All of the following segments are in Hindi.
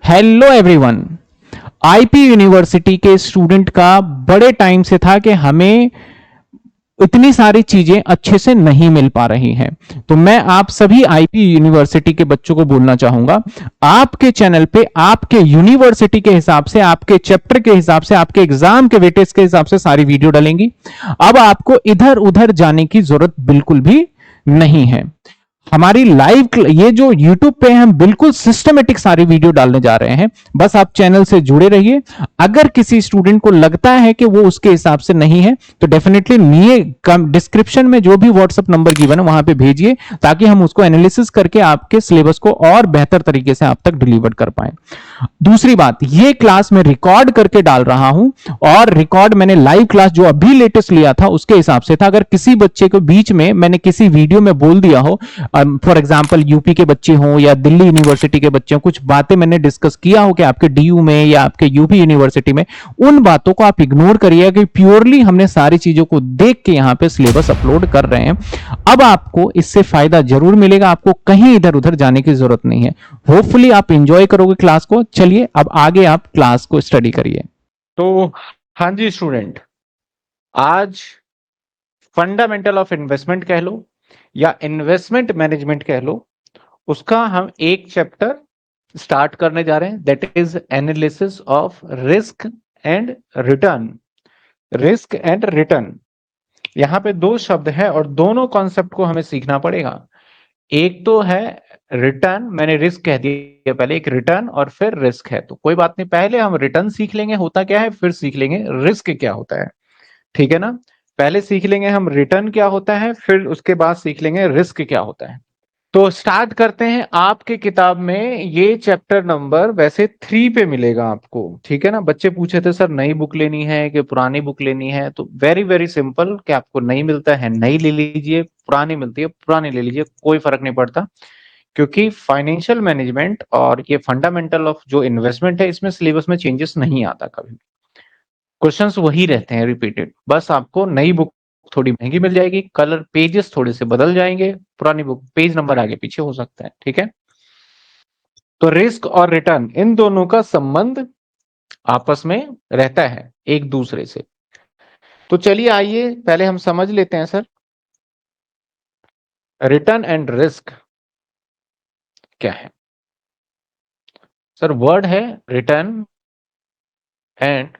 Hello everyone. आईपी यूनिवर्सिटी के स्टूडेंट का बड़े टाइम से था कि हमें इतनी सारी चीजें अच्छे से नहीं मिल पा रही हैं। तो मैं आप सभी आईपी यूनिवर्सिटी के बच्चों को बोलना चाहूंगा, आपके चैनल पे आपके यूनिवर्सिटी के हिसाब से, आपके चैप्टर के हिसाब से, आपके एग्जाम के वेटेज के हिसाब से सारी वीडियो डलेंगी। अब आपको इधर उधर जाने की जरूरत बिल्कुल भी नहीं है। हमारी लाइव ये जो YouTube पे हम बिल्कुल सिस्टमेटिक सारी वीडियो डालने जा रहे हैं। बस आप चैनल से जुड़े रहिए। अगर किसी स्टूडेंट को लगता है कि वो उसके हिसाब से नहीं है तो डेफिनेटली डिस्क्रिप्शन में जो भी व्हाट्सएप नंबर गिवन है वहां पे भेजिए, ताकि हम उसको एनालिसिस करके आपके सिलेबस को और बेहतर तरीके से आप तक डिलीवर कर पाए। दूसरी बात, ये क्लास मैं रिकॉर्ड करके डाल रहा हूं और रिकॉर्ड मैंने लाइव क्लास जो अभी लेटेस्ट लिया था उसके हिसाब से था। अगर किसी बच्चे को बीच में मैंने किसी वीडियो में बोल दिया हो, फॉर एग्जाम्पल यूपी के बच्चे हों या दिल्ली यूनिवर्सिटी के बच्चे हों, कुछ बातें मैंने डिस्कस किया हो कि आपके डीयू में या आपके यूपी यूनिवर्सिटी में, उन बातों को आप इग्नोर करिए कि प्योरली हमने सारी चीजों को देख के यहां पे सिलेबस अपलोड कर रहे हैं। अब आपको इससे फायदा जरूर मिलेगा, आपको कहीं इधर उधर जाने की जरूरत नहीं है। होपफुली आप इंजॉय करोगे क्लास को। चलिए अब आगे आप क्लास को स्टडी करिए। तो हाँ जी स्टूडेंट, आज फंडामेंटल ऑफ इन्वेस्टमेंट कह लो या इन्वेस्टमेंट मैनेजमेंट कह लो, उसका हम एक चैप्टर स्टार्ट करने जा रहे हैं, that is analysis of risk and return. Risk and return, यहाँ पे दो शब्द है और दोनों कॉन्सेप्ट को हमें सीखना पड़ेगा। एक तो है रिटर्न, मैंने रिस्क कह दिया पहले, एक रिटर्न और फिर रिस्क है। तो कोई बात नहीं, पहले हम रिटर्न सीख लेंगे होता क्या है, फिर सीख लेंगे रिस्क क्या होता है। ठीक है ना? पहले सीख लेंगे हम रिटर्न क्या होता है, फिर उसके बाद सीख लेंगे रिस्क क्या होता है। तो स्टार्ट करते हैं। आपके किताब में ये चैप्टर नंबर वैसे 3 पे मिलेगा आपको। ठीक है ना? बच्चे पूछे थे सर नई बुक लेनी है कि पुरानी बुक लेनी है, तो वेरी वेरी सिंपल कि आपको नई मिलता है नई ले लीजिए, पुरानी मिलती है पुरानी ले लीजिए, कोई फर्क नहीं पड़ता। क्योंकि फाइनेंशियल मैनेजमेंट और ये फंडामेंटल ऑफ जो इन्वेस्टमेंट है, इसमें सिलेबस में चेंजेस नहीं आता कभी, क्वेश्चंस वही रहते हैं रिपीटेड। बस आपको नई बुक थोड़ी महंगी मिल जाएगी, कलर पेजेस थोड़े से बदल जाएंगे, पुरानी बुक पेज नंबर आगे पीछे हो सकता है। ठीक है? तो रिस्क और रिटर्न, इन दोनों का संबंध आपस में रहता है एक दूसरे से। तो चलिए आइए पहले हम समझ लेते हैं सर, रिटर्न एंड रिस्क क्या है। सर वर्ड है रिटर्न एंड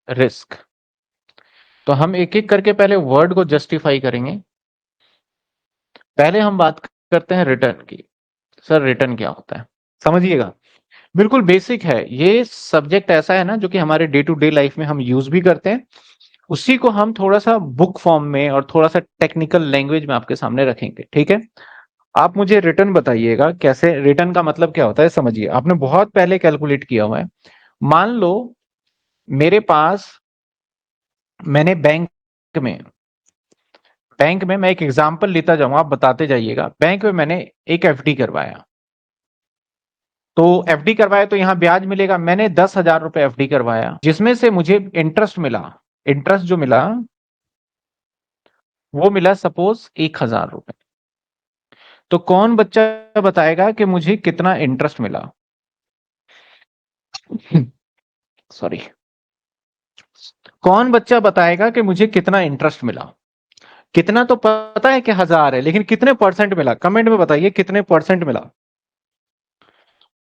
रिस्क। तो हम एक एक करके पहले वर्ड को जस्टिफाई करेंगे। पहले हम बात करते हैं रिटर्न की। सर रिटर्न क्या होता है, समझिएगा, बिल्कुल बेसिक है। ये सब्जेक्ट ऐसा है ना जो कि हमारे डे टू डे लाइफ में हम यूज भी करते हैं, उसी को हम थोड़ा सा बुक फॉर्म में और थोड़ा सा टेक्निकल लैंग्वेज में आपके सामने रखेंगे। ठीक है? आप मुझे रिटर्न बताइएगा, कैसे रिटर्न का मतलब क्या होता है। समझिए, आपने बहुत पहले कैलकुलेट किया हुआ है। मान लो मेरे पास, मैंने बैंक में मैं एक एग्जांपल लेता जाऊंगा, आप बताते जाइएगा। बैंक में मैंने एक एफडी करवाया, तो एफडी करवाया तो यहाँ ब्याज मिलेगा। मैंने 10,000 रुपए एफडी करवाया, जिसमें से मुझे इंटरेस्ट मिला। इंटरेस्ट जो मिला वो मिला सपोज 1,000 रुपए। तो कौन बच्चा बताएगा कि मुझे कितना इंटरेस्ट मिला? सॉरी, कौन बच्चा बताएगा कि मुझे कितना इंटरेस्ट मिला? कितना तो पता है कि 1,000 है, लेकिन कितने परसेंट मिला? कमेंट में बताइए कितने परसेंट मिला।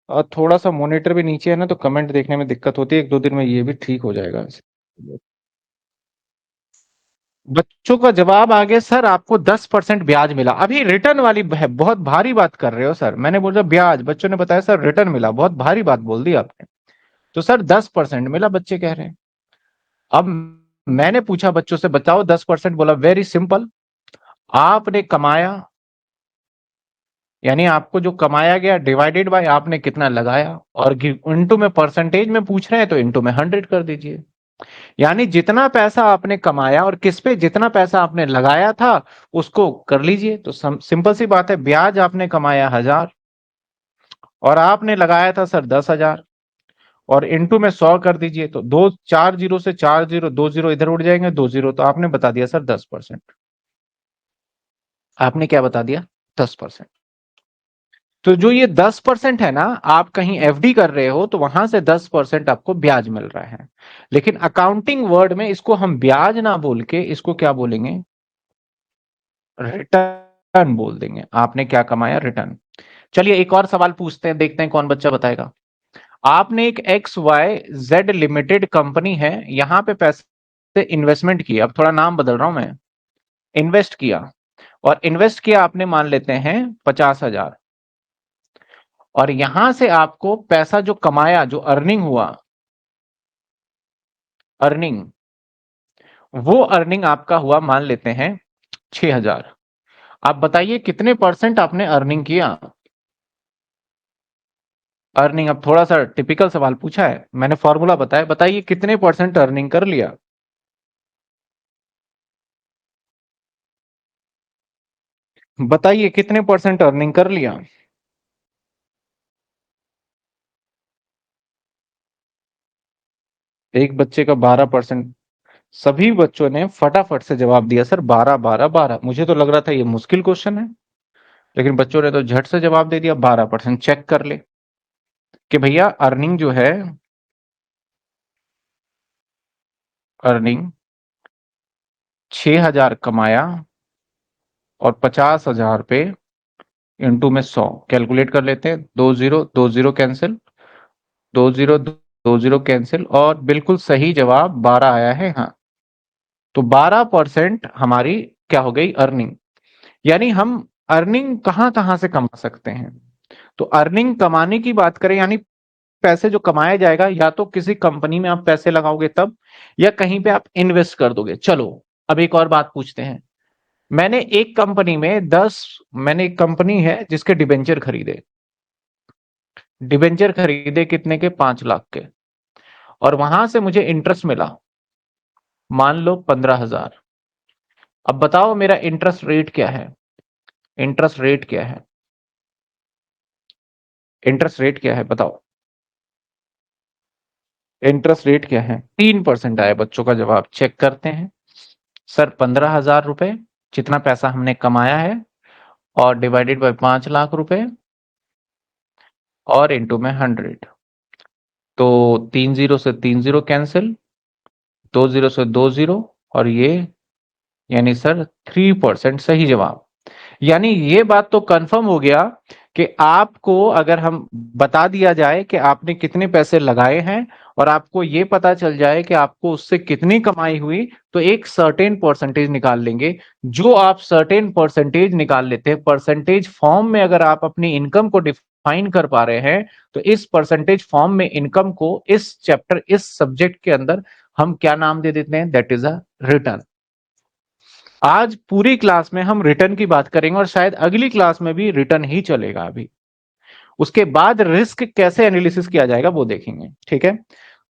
और थोड़ा सा मॉनिटर भी नीचे है ना, तो कमेंट देखने में दिक्कत होती है। 1-2 दिन में ये भी ठीक हो जाएगा। बच्चों का जवाब आ गया, सर आपको 10% ब्याज मिला। अभी रिटर्न वाली बहुत भारी बात कर रहे हो सर। मैंने बोला ब्याज, बच्चों ने बताया सर रिटर्न मिला, बहुत भारी बात बोल दी आपने। तो सर 10% मिला, बच्चे कह रहे हैं। अब मैंने पूछा बच्चों से, बताओ 10%। बोला वेरी सिंपल, आपने कमाया, यानी आपको जो कमाया गया डिवाइडेड बाय आपने कितना लगाया, और इंटू में परसेंटेज में पूछ रहे हैं तो इंटू में 100 कर दीजिए। यानी जितना पैसा आपने कमाया और किस पे जितना पैसा आपने लगाया था उसको कर लीजिए। तो सिंपल सी बात है, ब्याज आपने कमाया 1,000 और आपने लगाया था सर 10,000, और इंटू में 100 कर दीजिए। तो 4 जीरो से 4 जीरो, 2 जीरो इधर उड़ जाएंगे, 2 जीरो। तो आपने बता दिया सर 10%। आपने क्या बता दिया? 10%। तो जो ये 10% है ना, आप कहीं एफडी कर रहे हो तो वहां से 10% आपको ब्याज मिल रहा है। लेकिन अकाउंटिंग वर्ड में इसको हम ब्याज ना बोल के इसको क्या बोलेंगे, रिटर्न बोल देंगे। आपने क्या कमाया, रिटर्न। चलिए एक और सवाल पूछते हैं, देखते हैं कौन बच्चा बताएगा। आपने एक X Y Z limited company है, यहां पे पैसे इन्वेस्टमेंट किया, अब थोड़ा नाम बदल रहा हूं मैं, इन्वेस्ट किया, और इन्वेस्ट किया आपने मान लेते हैं 50,000, और यहां से आपको पैसा जो कमाया, जो अर्निंग हुआ, अर्निंग, वो अर्निंग आपका हुआ मान लेते हैं 6,000। आप बताइए कितने परसेंट आपने अर्निंग किया, अर्निंग। अब थोड़ा सा टिपिकल सवाल पूछा है, मैंने फॉर्मूला बताया, बताइए कितने परसेंट अर्निंग कर लिया। बताइए कितने परसेंट अर्निंग कर लिया। एक बच्चे का 12%। सभी बच्चों ने फटाफट से जवाब दिया सर 12 12 12। मुझे तो लग रहा था ये मुश्किल क्वेश्चन है, लेकिन बच्चों ने तो झट से जवाब दे दिया 12%। चेक कर ले कि भैया अर्निंग जो है, अर्निंग 6,000 कमाया और 50,000 पे इंटू में 100, कैलकुलेट कर लेते हैं। दो जीरो कैंसिल, दो जीरो कैंसिल, और बिल्कुल सही जवाब 12 आया है। हाँ, तो 12% हमारी क्या हो गई, अर्निंग। यानी हम अर्निंग कहां कहां से कमा सकते हैं। तो अर्निंग कमाने की बात करें, यानी पैसे जो कमाया जाएगा, या तो किसी कंपनी में आप पैसे लगाओगे तब, या कहीं पे आप इन्वेस्ट कर दोगे। चलो अब एक और बात पूछते हैं। मैंने एक कंपनी में 10, मैंने एक कंपनी है जिसके डिबेंचर खरीदे, डिबेंचर खरीदे कितने के, 5 लाख के, और वहां से मुझे इंटरेस्ट मिला मान लो 15,000। अब बताओ मेरा इंटरेस्ट रेट क्या है, इंटरेस्ट रेट क्या है, इंटरेस्ट रेट क्या है बताओ, इंटरेस्ट रेट क्या है। 3% आया बच्चों का जवाब। चेक करते हैं सर, 15,000 रुपए जितना पैसा हमने कमाया है, और डिवाइडेड बाय 5 लाख रुपए, और इंटू में 100। तो 3 जीरो से 3 जीरो कैंसिल, 2 जीरो से 2 जीरो, और ये यानी सर 3% सही जवाब। यानी ये बात तो कंफर्म हो गया कि आपको अगर हम बता दिया जाए कि आपने कितने पैसे लगाए हैं, और आपको ये पता चल जाए कि आपको उससे कितनी कमाई हुई, तो एक सर्टेन परसेंटेज निकाल लेंगे। जो आप सर्टेन परसेंटेज निकाल लेते हैं, परसेंटेज फॉर्म में अगर आप अपनी इनकम को डिफाइन कर पा रहे हैं, तो इस परसेंटेज फॉर्म में इनकम को इस चैप्टर, इस सब्जेक्ट के अंदर हम क्या नाम दे देते हैं, दैट इज अ रिटर्न। आज पूरी क्लास में हम रिटर्न की बात करेंगे, और शायद अगली क्लास में भी रिटर्न ही चलेगा। अभी उसके बाद रिस्क कैसे एनालिसिस किया जाएगा वो देखेंगे, ठीक है।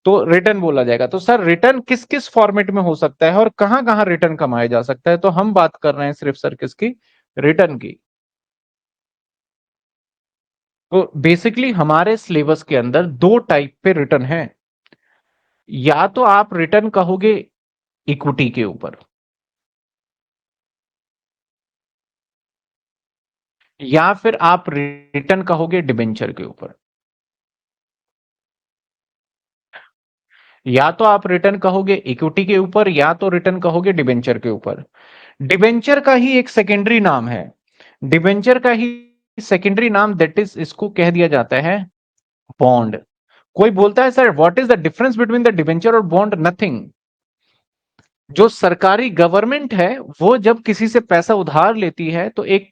तो रिटर्न बोला जाएगा। तो सर रिटर्न किस किस फॉर्मेट में हो सकता है और कहां कहां रिटर्न कमाया जा सकता है, तो हम बात कर रहे हैं सिर्फ सर किसकी, रिटर्न की। तो बेसिकली हमारे सिलेबस के अंदर दो टाइप पे रिटर्न है। या तो आप रिटर्न कहोगे इक्विटी के ऊपर, या फिर आप रिटर्न कहोगे डिबेंचर के ऊपर। या तो आप रिटर्न कहोगे इक्विटी के ऊपर, या तो रिटर्न कहोगे डिबेंचर के ऊपर। डिबेंचर का ही एक सेकेंडरी नाम है, डिबेंचर का ही सेकेंडरी नाम, दैट इज, इसको कह दिया जाता है बॉन्ड। कोई बोलता है sir what is the difference between the debenture और बॉन्ड, नथिंग। जो सरकारी गवर्नमेंट है वो जब किसी से पैसा उधार लेती है तो एक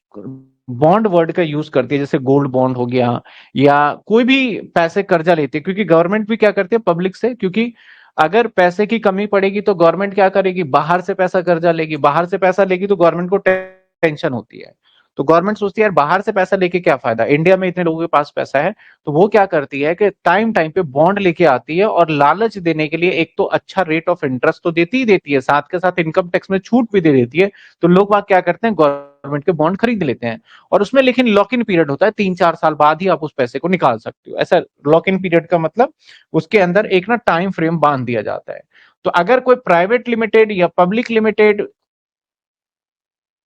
बॉन्ड वर्ड का यूज करती है, जैसे गोल्ड बॉन्ड हो गया, या कोई भी पैसे कर्जा लेती है। क्योंकि गवर्नमेंट भी क्या करती है पब्लिक से, क्योंकि अगर पैसे की कमी पड़ेगी तो गवर्नमेंट क्या करेगी, बाहर से पैसा कर्जा लेगी, बाहर से पैसा लेगी तो गवर्नमेंट को टेंशन होती है। तो गवर्नमेंट सोचती है यार बाहर से पैसा लेके क्या फायदा, इंडिया में इतने लोगों के पास पैसा है। तो वो क्या करती है कि टाइम टाइम पे बॉन्ड लेके आती है, और लालच देने के लिए एक तो अच्छा रेट ऑफ इंटरेस्ट तो देती ही देती है, साथ के साथ इनकम टैक्स में छूट भी दे देती है। तो लोग बाग क्या करते हैं, गवर्नमेंट के बॉन्ड खरीद लेते हैं। और उसमें लेकिन लॉक इन पीरियड होता है, 3 4 साल बाद ही आप उस पैसे को निकाल सकते हो। ऐसा लॉक इन पीरियड का मतलब, उसके अंदर एक ना टाइम फ्रेम बांध दिया जाता है। तो अगर कोई प्राइवेट लिमिटेड या पब्लिक लिमिटेड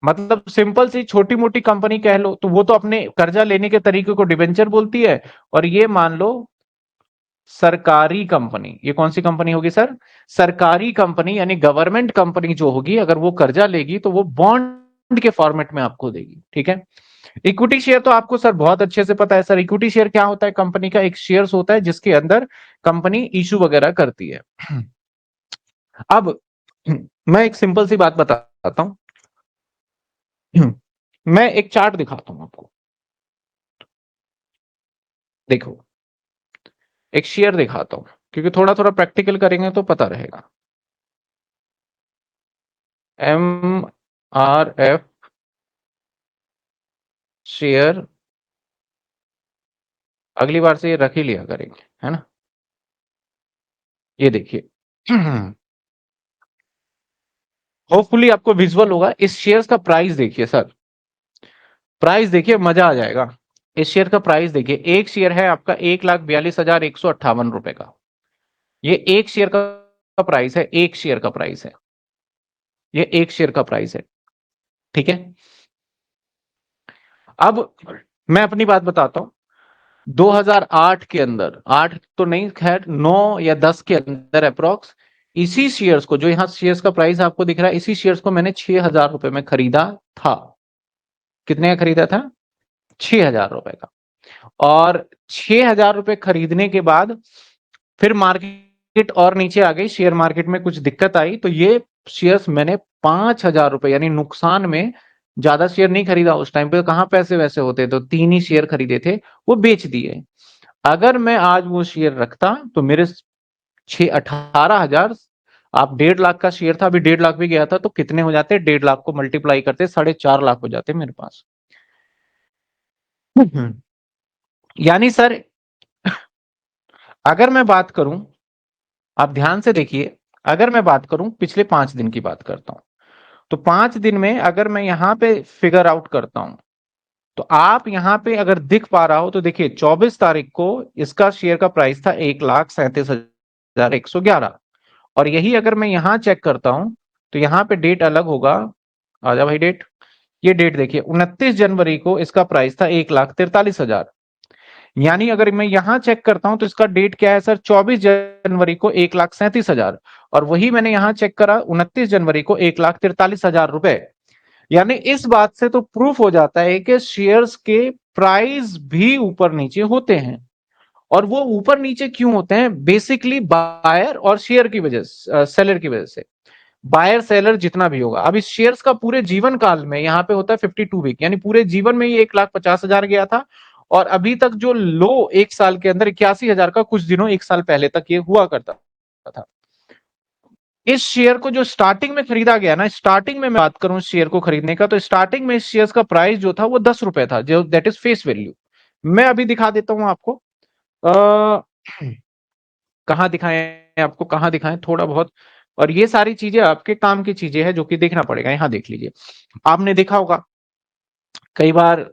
मतलब सिंपल सी छोटी मोटी कंपनी कह लो तो वो तो अपने कर्जा लेने के तरीके को डिबेंचर बोलती है। और ये मान लो सरकारी कंपनी, ये कौन सी कंपनी होगी सर? सरकारी कंपनी यानी गवर्नमेंट कंपनी जो होगी, अगर वो कर्जा लेगी तो वो बॉन्ड के फॉर्मेट में आपको देगी। ठीक है। इक्विटी शेयर तो आपको सर बहुत अच्छे से पता है। सर इक्विटी शेयर क्या होता है? कंपनी का एक शेयर्स होता है जिसके अंदर कंपनी इशू वगैरह करती है। अब मैं एक सिंपल सी बात बताता हूं। मैं एक चार्ट दिखाता हूं आपको। देखो, एक शेयर दिखाता हूं क्योंकि थोड़ा थोड़ा प्रैक्टिकल करेंगे तो पता रहेगा। MRF शेयर अगली बार से ये रख ही लिया करेंगे, है ना। ये देखिए, होपफुली आपको विजुअल होगा। इस शेयर्स का प्राइस देखिए सर, प्राइस देखिए, मजा आ जाएगा। इस शेयर का प्राइस देखिए, एक शेयर है आपका 1,42,158 रुपए का। ये एक शेयर का प्राइस है, एक शेयर का प्राइस है, ये एक शेयर का प्राइस है। ठीक है। अब मैं अपनी बात बताता हूं। 2008 के अंदर, 8 तो नहीं, खैर 9 या 10 के अंदर अप्रोक्स, इसी शेयर्स को, जो यहां शेयर्स का प्राइस आपको दिख रहा है, इसी शेयर्स को मैंने 6,000 रुपए में खरीदा था। कितने का खरीदा था? 6,000 रुपए का। और 6,000 रुपए खरीदने के बाद फिर मार्केट और नीचे आ गई, शेयर मार्केट में कुछ दिक्कत आई, तो ये शेयर्स मैंने 5,000 रुपए यानी नुकसान में, ज्यादा शेयर नहीं खरीदा उस टाइम पे, कहां पैसे वैसे होते, तो 3 ही शेयर खरीदे थे, वो बेच दिए। अगर मैं आज वो शेयर रखता तो मेरे 18,000, आप 1.5 लाख का शेयर था, अभी 1.5 लाख भी गया था तो कितने हो जाते? 1.5 लाख को मल्टीप्लाई करते 4.5 लाख हो जाते मेरे पास। यानी सर, अगर मैं बात करूं, आप ध्यान से देखिए, अगर मैं बात करूं पिछले 5 दिन की बात करता हूं, तो 5 दिन में अगर मैं यहां पे फिगर आउट करता हूं, तो आप यहां पे अगर दिख पा रहा हो तो देखिए, 24 तारीख को इसका शेयर का प्राइस था 1,37,111। और यही अगर मैं यहां चेक करता हूं तो यहां पे डेट अलग होगा। आजा भाई डेट, ये डेट देखिए, 29 जनवरी को इसका प्राइस था 1,43,000। यानी अगर मैं यहां चेक करता हूं तो इसका डेट क्या है सर? 24 जनवरी को 1,37,000। और वही मैंने यहां चेक करा 29 जनवरी को 1,43,000 रुपए। यानी इस बात से तो प्रूफ हो जाता है कि शेयर्स के प्राइस भी ऊपर नीचे होते हैं। और वो ऊपर नीचे क्यों होते हैं? बेसिकली बायर और शेयर की वजह से, सेलर की वजह से। बायर सेलर जितना भी होगा, अब इस शेयर्स का पूरे जीवन काल में यहाँ पे होता है 52 वीक, यानी पूरे जीवन में ये 1,50,000 गया था। और अभी तक जो लो एक साल के अंदर 81,000 का, कुछ दिनों एक साल पहले तक ये हुआ करता था। इस शेयर को जो स्टार्टिंग में खरीदा गया ना, स्टार्टिंग में मैं बात करूं इस शेयर को खरीदने का, तो स्टार्टिंग में इस शेयर का प्राइस जो था वो 10 रुपए था, जो दैट इज फेस वैल्यू। मैं अभी दिखा देता हूं आपको। आ, कहाँ दिखाएं आपको, कहाँ दिखाएं थोड़ा बहुत। और ये सारी चीजें आपके काम की चीजें हैं जो कि देखना पड़ेगा। यहां देख लीजिए, आपने देखा होगा कई बार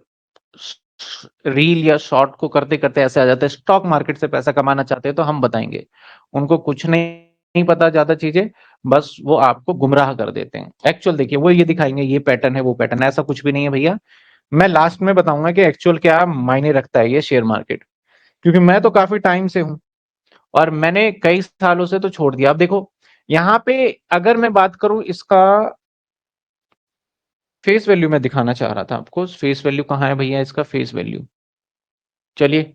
रील या शॉर्ट को करते करते ऐसे आ जाता है, स्टॉक मार्केट से पैसा कमाना चाहते हैं तो हम बताएंगे। उनको कुछ नहीं पता ज्यादा चीजें, बस वो आपको गुमराह कर देते हैं। एक्चुअल देखिए, वो ये दिखाएंगे ये पैटर्न है वो पैटर्न है, ऐसा कुछ भी नहीं है भैया। मैं लास्ट में बताऊंगा कि एक्चुअल क्या मायने रखता है ये शेयर मार्केट, क्योंकि मैं तो काफी टाइम से हूं और मैंने कई सालों से तो छोड़ दिया। अब देखो, यहाँ पे अगर मैं बात करूं इसका फेस वैल्यू, मैं दिखाना चाह रहा था आपको। फेस वैल्यू कहाँ है भैया इसका? फेस वैल्यू, चलिए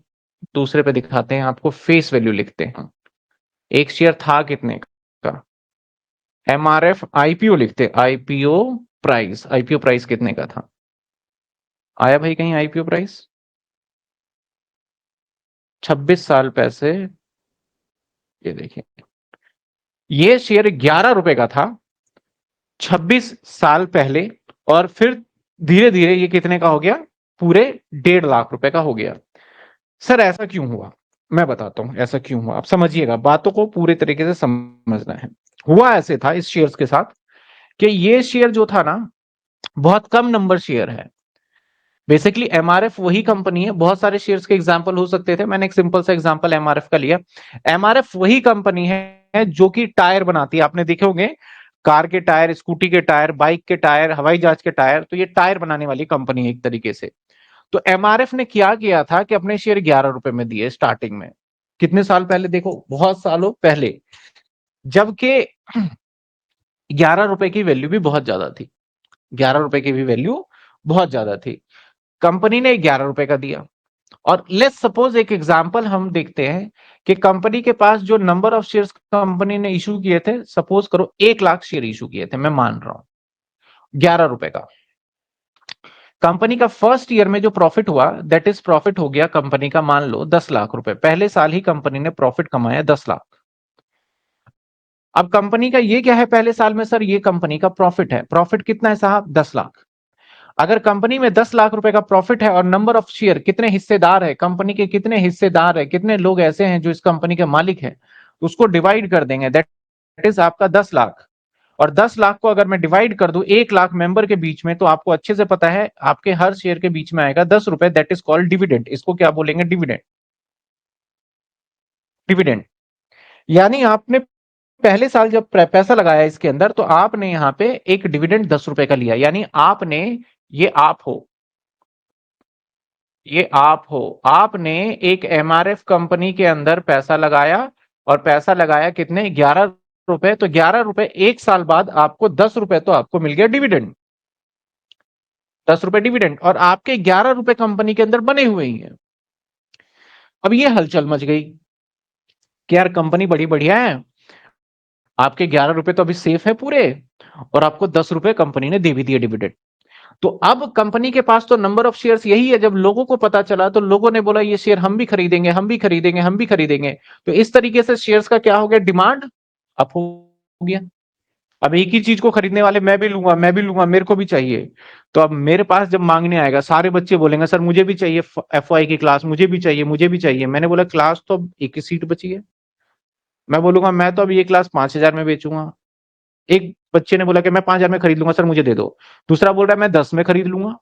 दूसरे पे दिखाते हैं आपको। फेस वैल्यू लिखते हैं, एक शेयर था कितने का? MRF IPO लिखते, आईपीओ प्राइस, आईपीओ प्राइस कितने का था? आया भाई कहीं आईपीओ प्राइस? 26 साल पैसे, ये देखिए, ये शेयर 11 रुपए का था 26 साल पहले, और फिर धीरे धीरे ये कितने का हो गया? पूरे 1.5 लाख रुपए का हो गया। सर ऐसा क्यों हुआ? मैं बताता हूं ऐसा क्यों हुआ, आप समझिएगा, बातों को पूरे तरीके से समझना है। हुआ ऐसे था इस शेयर्स के साथ कि ये शेयर जो था ना, बहुत कम नंबर शेयर है। बेसिकली एमआरएफ वही कंपनी है, बहुत सारे शेयर्स के एग्जांपल हो सकते थे, मैंने एक सिंपल सा एग्जांपल एमआरएफ का लिया। एमआरएफ वही कंपनी है जो कि टायर बनाती है, आपने देखे होंगे कार के टायर, स्कूटी के टायर, बाइक के टायर, हवाई जहाज के टायर, तो ये टायर बनाने वाली कंपनी है एक तरीके से। तो एमआरएफ ने क्या किया था कि अपने शेयर 11 रुपए में दिए स्टार्टिंग में। कितने साल पहले, देखो बहुत सालों पहले, जबकि 11 रुपए की वैल्यू भी बहुत ज्यादा थी। 11 रुपए की भी वैल्यू बहुत ज्यादा थी। कंपनी ने 11 रुपए का दिया। और लेट्स सपोज एक एग्जांपल हम देखते हैं कि कंपनी के पास जो नंबर ऑफ शेयर्स कंपनी ने इशू किए थे, सपोज करो 1 लाख शेयर इशू किए थे, मैं मान रहा हूं 11 रुपए का। कंपनी का फर्स्ट ईयर में जो प्रॉफिट हुआ, दैट इज प्रॉफिट हो गया कंपनी का, मान लो 10 लाख रुपए। पहले साल ही कंपनी ने प्रॉफिट कमाया 10 लाख। अब कंपनी का ये क्या है पहले साल में, सर ये कंपनी का प्रॉफिट है। प्रॉफिट कितना है साहब, 10 लाख। अगर कंपनी में 10 लाख रुपए का प्रॉफिट है और नंबर ऑफ शेयर, कितने हिस्सेदार है कंपनी के, कितने हिस्सेदार है, कितने लोग ऐसे हैं जो इस कंपनी के मालिक है, तो उसको डिवाइड कर देंगे, दैट इज आपका 10 लाख। और 10 लाख को अगर मैं डिवाइड कर दूं 1 लाख मेंबर के बीच में, तो आपको अच्छे से पता है आपके हर शेयर के बीच में आएगा 10 रुपए, दैट इज कॉल्ड डिविडेंड। इसको क्या बोलेंगे, डिविडेंड। डिविडेंड यानी आपने पहले साल जब पैसा लगाया इसके अंदर, तो आपने यहां पे एक डिविडेंड 10 रुपए का लिया। यानी आपने, ये आप हो, ये आप हो, आपने एक एमआरएफ कंपनी के अंदर पैसा लगाया, और पैसा लगाया कितने, 11 रुपए। तो 11 रुपए, 1 साल बाद आपको 10 रुपए तो आपको मिल गया डिविडेंड, 10 रुपए डिविडेंड, और आपके 11 रुपए कंपनी के अंदर बने हुए ही हैं। अब ये हलचल मच गई कि यार कंपनी बड़ी बढ़िया है, आपके 11 रुपए तो अभी सेफ है पूरे, और आपको 10 रुपए कंपनी ने दे भी दिए डिविडेंड। तो अब कंपनी के पास तो नंबर ऑफ शेयर्स यही है। जब लोगों को पता चला तो लोगों ने बोला ये शेयर हम भी खरीदेंगे, हम भी खरीदेंगे, हम भी खरीदेंगे। तो इस तरीके से शेयर्स का क्या हो गया, डिमांड अप हो गया। अब एक ही चीज को खरीदने वाले, मैं भी लूंगा, मैं भी लूंगा, मेरे को भी चाहिए। तो अब मेरे पास जब मांगने आएगा, सारे बच्चे बोलेंगे सर मुझे भी चाहिए, एफवाई की क्लास मुझे भी चाहिए, मुझे भी चाहिए। मैंने बोला क्लास तो अब एक ही सीट बची है। मैं बोलूंगा मैं तो अब ये क्लास 5,000 में बेचूंगा। एक बच्चे ने बोला कि मैं 5,000 में खरीद लूंगा सर, मुझे दे दो। दूसरा बोल रहा है मैं 10 में खरीद लूंगा।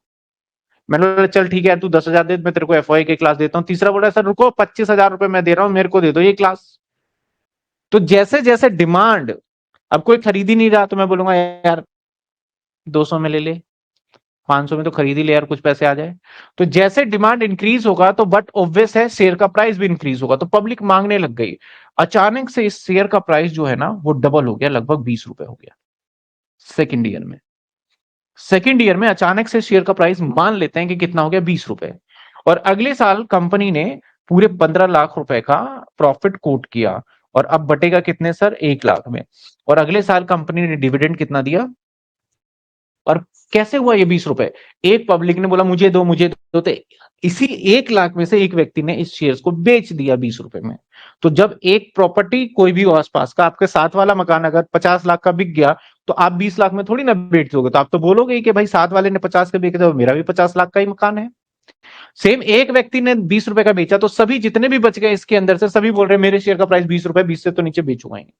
मैंने बोला चल ठीक है यार, तू 10,000 दे, मैं तेरे को एफवाई की क्लास देता हूँ। तीसरा बोल रहा है सर रुको, 25,000 रुपए मैं दे रहा हूँ, मेरे को दे दो ये क्लास। तो जैसे जैसे डिमांड, अब कोई खरीद ही नहीं रहा, तो मैं बोलूंगा यार 200 में ले ले, 500 में तो खरीद ही ले यार, कुछ पैसे आ जाए। तो जैसे डिमांड इंक्रीज होगा, तो बट ऑब्वियस है शेयर का प्राइस भी इंक्रीज होगा। तो पब्लिक मांगने लग गई। अचानक से इस शेयर का प्राइस जो है ना, वो डबल हो गया, लगभग 20 रुपए हो गया सेकेंड ईयर में। सेकेंड ईयर में अचानक से शेयर का प्राइस मान लेते हैं कि कितना हो गया, 20 रुपए। और अगले साल कंपनी ने पूरे 15 लाख रुपए का प्रॉफिट कोट किया, और अब बटेगा कितने सर, 1 लाख में। और अगले साल कंपनी ने डिविडेंड कितना दिया, और कैसे हुआ ये 20 रुपए, एक पब्लिक ने बोला मुझे दो, मुझे दो, तो इसी 1 लाख में से एक व्यक्ति ने इस शेयर्स को बेच दिया 20 रुपए में। तो जब एक प्रॉपर्टी कोई भी हो आसपास का, आपके साथ वाला मकान अगर 50 लाख का बिक गया, तो आप 20 लाख में थोड़ी ना बेच दोगे। तो आप तो बोलोगे कि भाई साथ वाले ने 50 का बेचा, तो मेरा भी 50 लाख का ही मकान है। सेम एक व्यक्ति ने 20 रुपए का बेचा, तो सभी जितने भी बच गए इसके अंदर से, सभी बोल रहे मेरे शेयर का प्राइस 20 रुपए, 20 से तो नीचे बेचूंगा ही नहीं।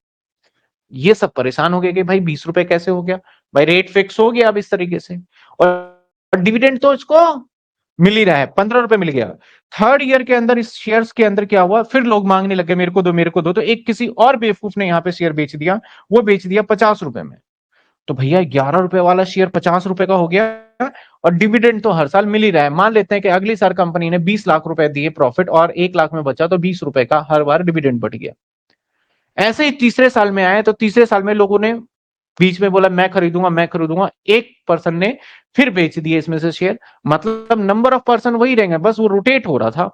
ये सब परेशान हो गए कि भाई 20 रुपए कैसे हो गया, भाई रेट फिक्स हो गया अब इस तरीके से। और डिविडेंड तो इसको मिल ही रहा है, 15 रुपए मिल गया। थर्ड ईयर के अंदर इस शेयर्स के अंदर क्या हुआ, फिर लोग मांगने लगे मेरे को दो, मेरे को दो। तो एक किसी और बेवकूफ ने यहां पे शेयर बेच दिया, वो बेच दिया 50 रुपए में। तो भैया 11 रुपए वाला शेयर 50 रुपए का हो गया, और डिविडेंड तो हर साल मिल ही रहा है। मान लेते हैं कि अगली साल कंपनी ने 20 लाख रुपए दिए प्रॉफिट, और 1 लाख में बचा, तो 20 रुपए का हर बार डिविडेंड बढ़ गया। ऐसे ही तीसरे साल में आए, तो तीसरे साल में लोगों ने बीच में बोला मैं खरीदूंगा, मैं खरीदूंगा। एक पर्सन ने फिर बेच दिए इसमें से शेयर। मतलब नंबर ऑफ पर्सन वही रहेंगे, बस वो रोटेट हो रहा था।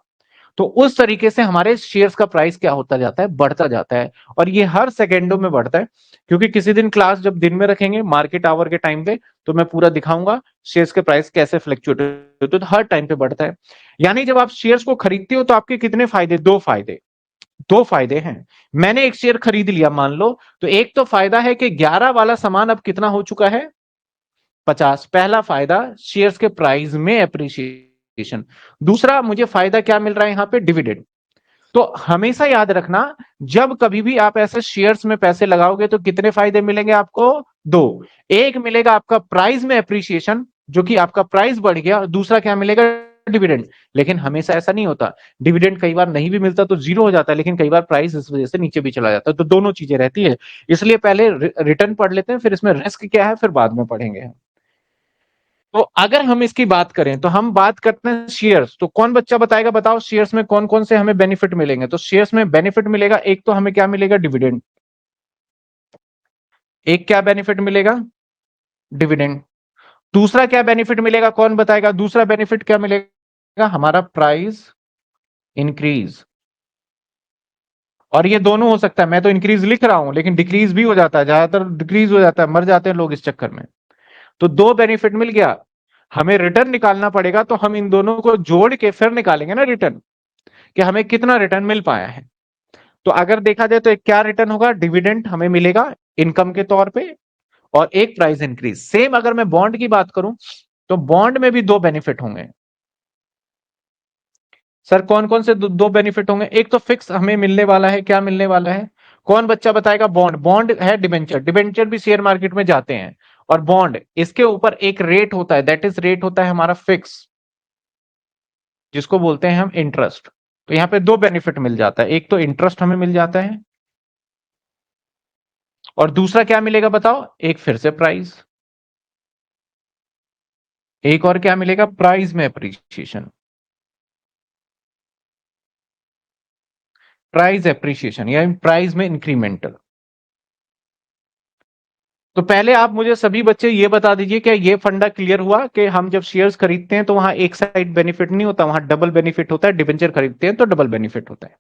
तो उस तरीके से हमारे शेयर्स का प्राइस क्या होता जाता है, बढ़ता जाता है। और ये हर सेकेंडों में बढ़ता है, क्योंकि किसी दिन क्लास जब दिन में रखेंगे मार्केट आवर के टाइम पे, तो मैं पूरा दिखाऊंगा शेयर्स के प्राइस कैसे फ्लक्चुएट होते हैं। तो हर टाइम पे बढ़ता है। यानी जब आप शेयर्स को खरीदते हो, तो आपके कितने फायदे, दो फायदे हैं। मैंने एक शेयर खरीद लिया मान लो, तो एक तो फायदा है कि 11 वाला सामान अब कितना हो चुका है, 50। पहला फायदा शेयर्स के प्राइस में एप्रिसिएशन। दूसरा मुझे फायदा क्या मिल रहा है यहां पे, डिविडेंड। तो हमेशा याद रखना, जब कभी भी आप ऐसे शेयर्स में पैसे लगाओगे, तो कितने फायदे मिलेंगे आपको, एक मिलेगा आपका प्राइस में एप्रिसिएशन, जो कि आपका प्राइस बढ़ गया। दूसरा क्या मिलेगा, डिविडेंड, लेकिन हमेशा ऐसा नहीं होता। डिविडेंड कई बार नहीं भी मिलता तो जीरो हो जाता है, लेकिन कई बार प्राइस इस वजह से नीचे भी चला जाता है। तो दोनों चीजें रहती है, इसलिए पहले रिटर्न पढ़ लेते हैं, फिर इसमें रिस्क क्या है फिर बाद में पढ़ेंगे। तो अगर हम इसकी बात करें तो हम बात करते हैं शेयर्स। तो कौन बच्चा बताएगा, बताओ शेयर्स में कौन कौन से हमें बेनिफिट मिलेंगे। तो शेयर्स में बेनिफिट मिलेगा, एक तो हमें क्या मिलेगा, डिविडेंड। एक क्या बेनिफिट मिलेगा, डिविडेंड। दूसरा क्या बेनिफिट मिलेगा, कौन बताएगा, दूसरा बेनिफिट क्या मिलेगा, हमारा प्राइस इंक्रीज। और ये दोनों हो सकता है, मैं तो इंक्रीज लिख रहा हूं लेकिन डिक्रीज भी हो जाता है, ज्यादातर डिक्रीज हो जाता है, मर जाते हैं लोग इस चक्कर में। तो दो बेनिफिट मिल गया। हमें रिटर्न निकालना पड़ेगा, तो हम इन दोनों को जोड़ के फिर निकालेंगे ना रिटर्न, कि हमें कितना रिटर्न मिल पाया है। तो अगर देखा जाए तो एक क्या रिटर्न होगा, डिविडेंड हमें मिलेगा इनकम के तौर पे, और एक प्राइस इंक्रीज। सेम अगर मैं बॉन्ड की बात करूं तो बॉन्ड में भी दो बेनिफिट होंगे। सर कौन कौन से दो बेनिफिट होंगे, एक तो फिक्स हमें मिलने वाला है, क्या मिलने वाला है, कौन बच्चा बताएगा, बॉन्ड। बॉन्ड है डिबेंचर, डिबेंचर भी शेयर मार्केट में जाते हैं, और बॉन्ड इसके ऊपर एक रेट होता है, दैट इज रेट होता है हमारा फिक्स, जिसको बोलते हैं हम इंटरेस्ट। तो यहां पे दो बेनिफिट मिल जाता है, एक तो इंटरेस्ट हमें मिल जाता है, और दूसरा क्या मिलेगा बताओ, एक फिर से प्राइस, एक और क्या मिलेगा, प्राइस में अप्रिसिएशन, प्राइस एप्रिसिएशन या प्राइस में इंक्रीमेंटल। तो पहले आप मुझे सभी बच्चे ये बता दीजिए, क्या ये फंडा क्लियर हुआ कि हम जब शेयर्स खरीदते हैं तो वहां एक साइड बेनिफिट नहीं होता, वहां डबल बेनिफिट होता है। डिबेंचर खरीदते हैं तो डबल बेनिफिट होता है।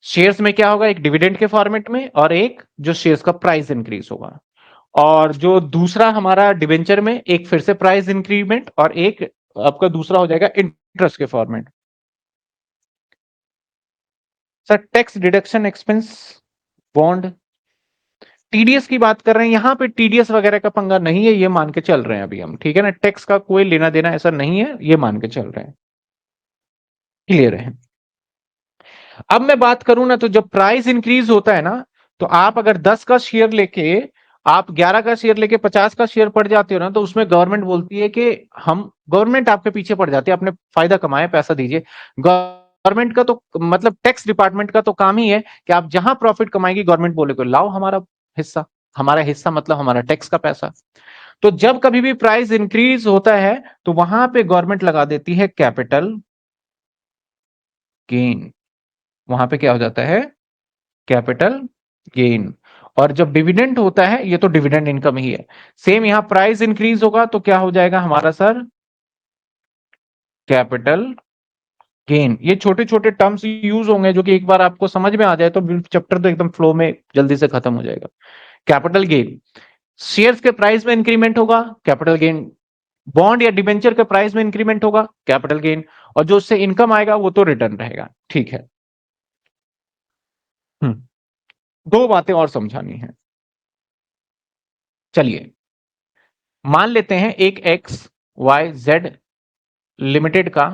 शेयर्स में क्या होगा, एक डिविडेंड के फॉर्मेट में, और एक जो शेयर्स का प्राइस इंक्रीज होगा। और जो दूसरा हमारा डिबेंचर में, एक फिर से प्राइस इंक्रीमेंट, और एक आपका दूसरा हो जाएगा इंटरेस्ट के format. Sir tax deduction expense, bond, TDS की बात कर रहे हैं, यहां पे टीडीएस वगैरह का पंगा नहीं है, ये मान के चल रहे हैं अभी हम, ठीक है ना। टैक्स का कोई लेना देना ऐसा नहीं है, ये मान के चल रहे हैं, क्लियर है। अब मैं बात करूं ना, तो जब प्राइस इंक्रीज होता है ना, तो आप अगर 10 का शेयर लेके, आप 11 का शेयर लेके 50 का शेयर पड़ जाते हो ना, तो उसमें गवर्नमेंट बोलती है कि हम, गवर्नमेंट आपके पीछे पड़ जाती है, आपने फायदा कमाया, पैसा दीजिए। गवर्नमेंट का तो मतलब टैक्स डिपार्टमेंट का तो काम ही है कि आप जहां प्रॉफिट कमाएगी, गवर्नमेंट बोलेगा लाओ हमारा हिस्सा। हमारा हिस्सा मतलब हमारा टैक्स का पैसा। तो जब कभी भी प्राइस इंक्रीज होता है तो वहां पे गवर्नमेंट लगा देती है कैपिटल गेन। वहां पे क्या हो जाता है, कैपिटल गेन। और जब डिविडेंड होता है, ये तो डिविडेंड इनकम ही है। सेम यहां प्राइस इंक्रीज होगा तो क्या हो जाएगा हमारा सर, कैपिटल गेन। ये छोटे छोटे टर्म्स यूज होंगे जो कि एक बार आपको समझ में आ जाए तो चैप्टर तो एकदम फ्लो में जल्दी से खत्म हो जाएगा। कैपिटल गेन, शेयर्स के प्राइस में इंक्रीमेंट होगा, कैपिटल गेन। बॉन्ड या डिबेंचर के प्राइस में इंक्रीमेंट होगा, कैपिटल गेन। और जो उससे इनकम आएगा वो तो रिटर्न रहेगा, ठीक है। दो बातें और समझानी है। चलिए मान लेते हैं एक एक्स वाई जेड लिमिटेड का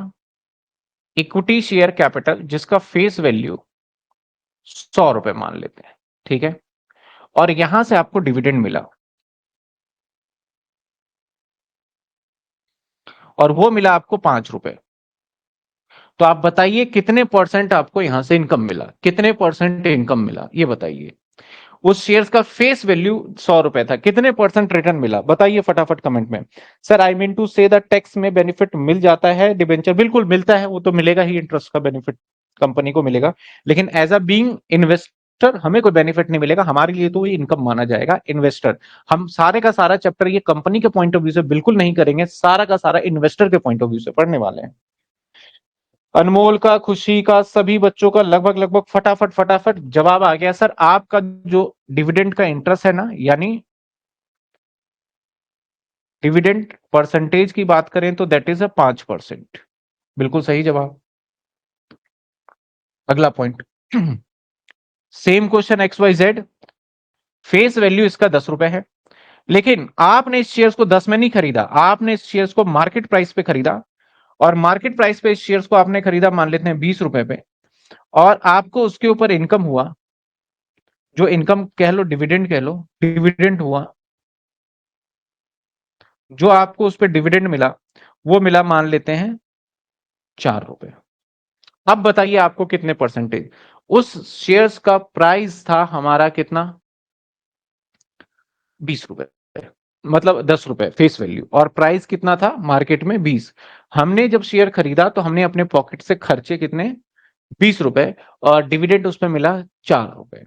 इक्विटी शेयर कैपिटल, जिसका फेस वैल्यू 100 रुपए मान लेते हैं, ठीक है। और यहां से आपको डिविडेंड मिला, और वो मिला आपको 5 रुपए। तो आप बताइए कितने परसेंट आपको यहां से इनकम मिला, कितने परसेंट इनकम मिला, ये बताइए। उस शेयर्स का फेस वैल्यू 100 रुपए था, कितने परसेंट रिटर्न मिला, बताइए फटाफट कमेंट में। सर आई मीन टू से द टैक्स में बेनिफिट मिल जाता है, डिबेंचर बिल्कुल मिलता है, वो तो मिलेगा ही, इंटरेस्ट का बेनिफिट कंपनी को मिलेगा। लेकिन एज अ बीइंग इन्वेस्टर हमें कोई बेनिफिट नहीं मिलेगा, हमारे लिए तो ये इनकम माना जाएगा। इन्वेस्टर, हम सारे का सारा चैप्टर ये कंपनी के पॉइंट ऑफ व्यू से बिल्कुल नहीं करेंगे, सारा का सारा इन्वेस्टर के पॉइंट ऑफ व्यू से पढ़ने वाले हैं। अनमोल का, खुशी का, सभी बच्चों का लगभग लगभग फटाफट फटाफट जवाब आ गया। सर आपका जो डिविडेंड का इंटरेस्ट है ना, यानी डिविडेंड परसेंटेज की बात करें तो दैट इज 5%। बिल्कुल सही जवाब। अगला point, same question X Y Z, face value इसका 10 रुपए है, लेकिन आपने इस शेयर्स को 10 में नहीं खरीदा, आपने इस शेयर्स को मार्केट प्राइस पे खरीदा। और मार्केट प्राइस पे इस शेयर्स को आपने खरीदा मान लेते हैं 20 रुपए पे, और आपको उसके ऊपर इनकम हुआ, जो इनकम कह लो, डिविडेंड कह लो, डिविडेंड हुआ, जो आपको उस पर डिविडेंड मिला, वो मिला मान लेते हैं ₹4। अब बताइए आपको कितने परसेंटेज, उस शेयर्स का प्राइस था हमारा कितना, ₹20, मतलब ₹10 फेस वैल्यू, और प्राइस कितना था मार्केट में 20। हमने जब शेयर खरीदा तो हमने अपने पॉकेट से खर्चे कितने, ₹20, और डिविडेंड उसमें मिला ₹4।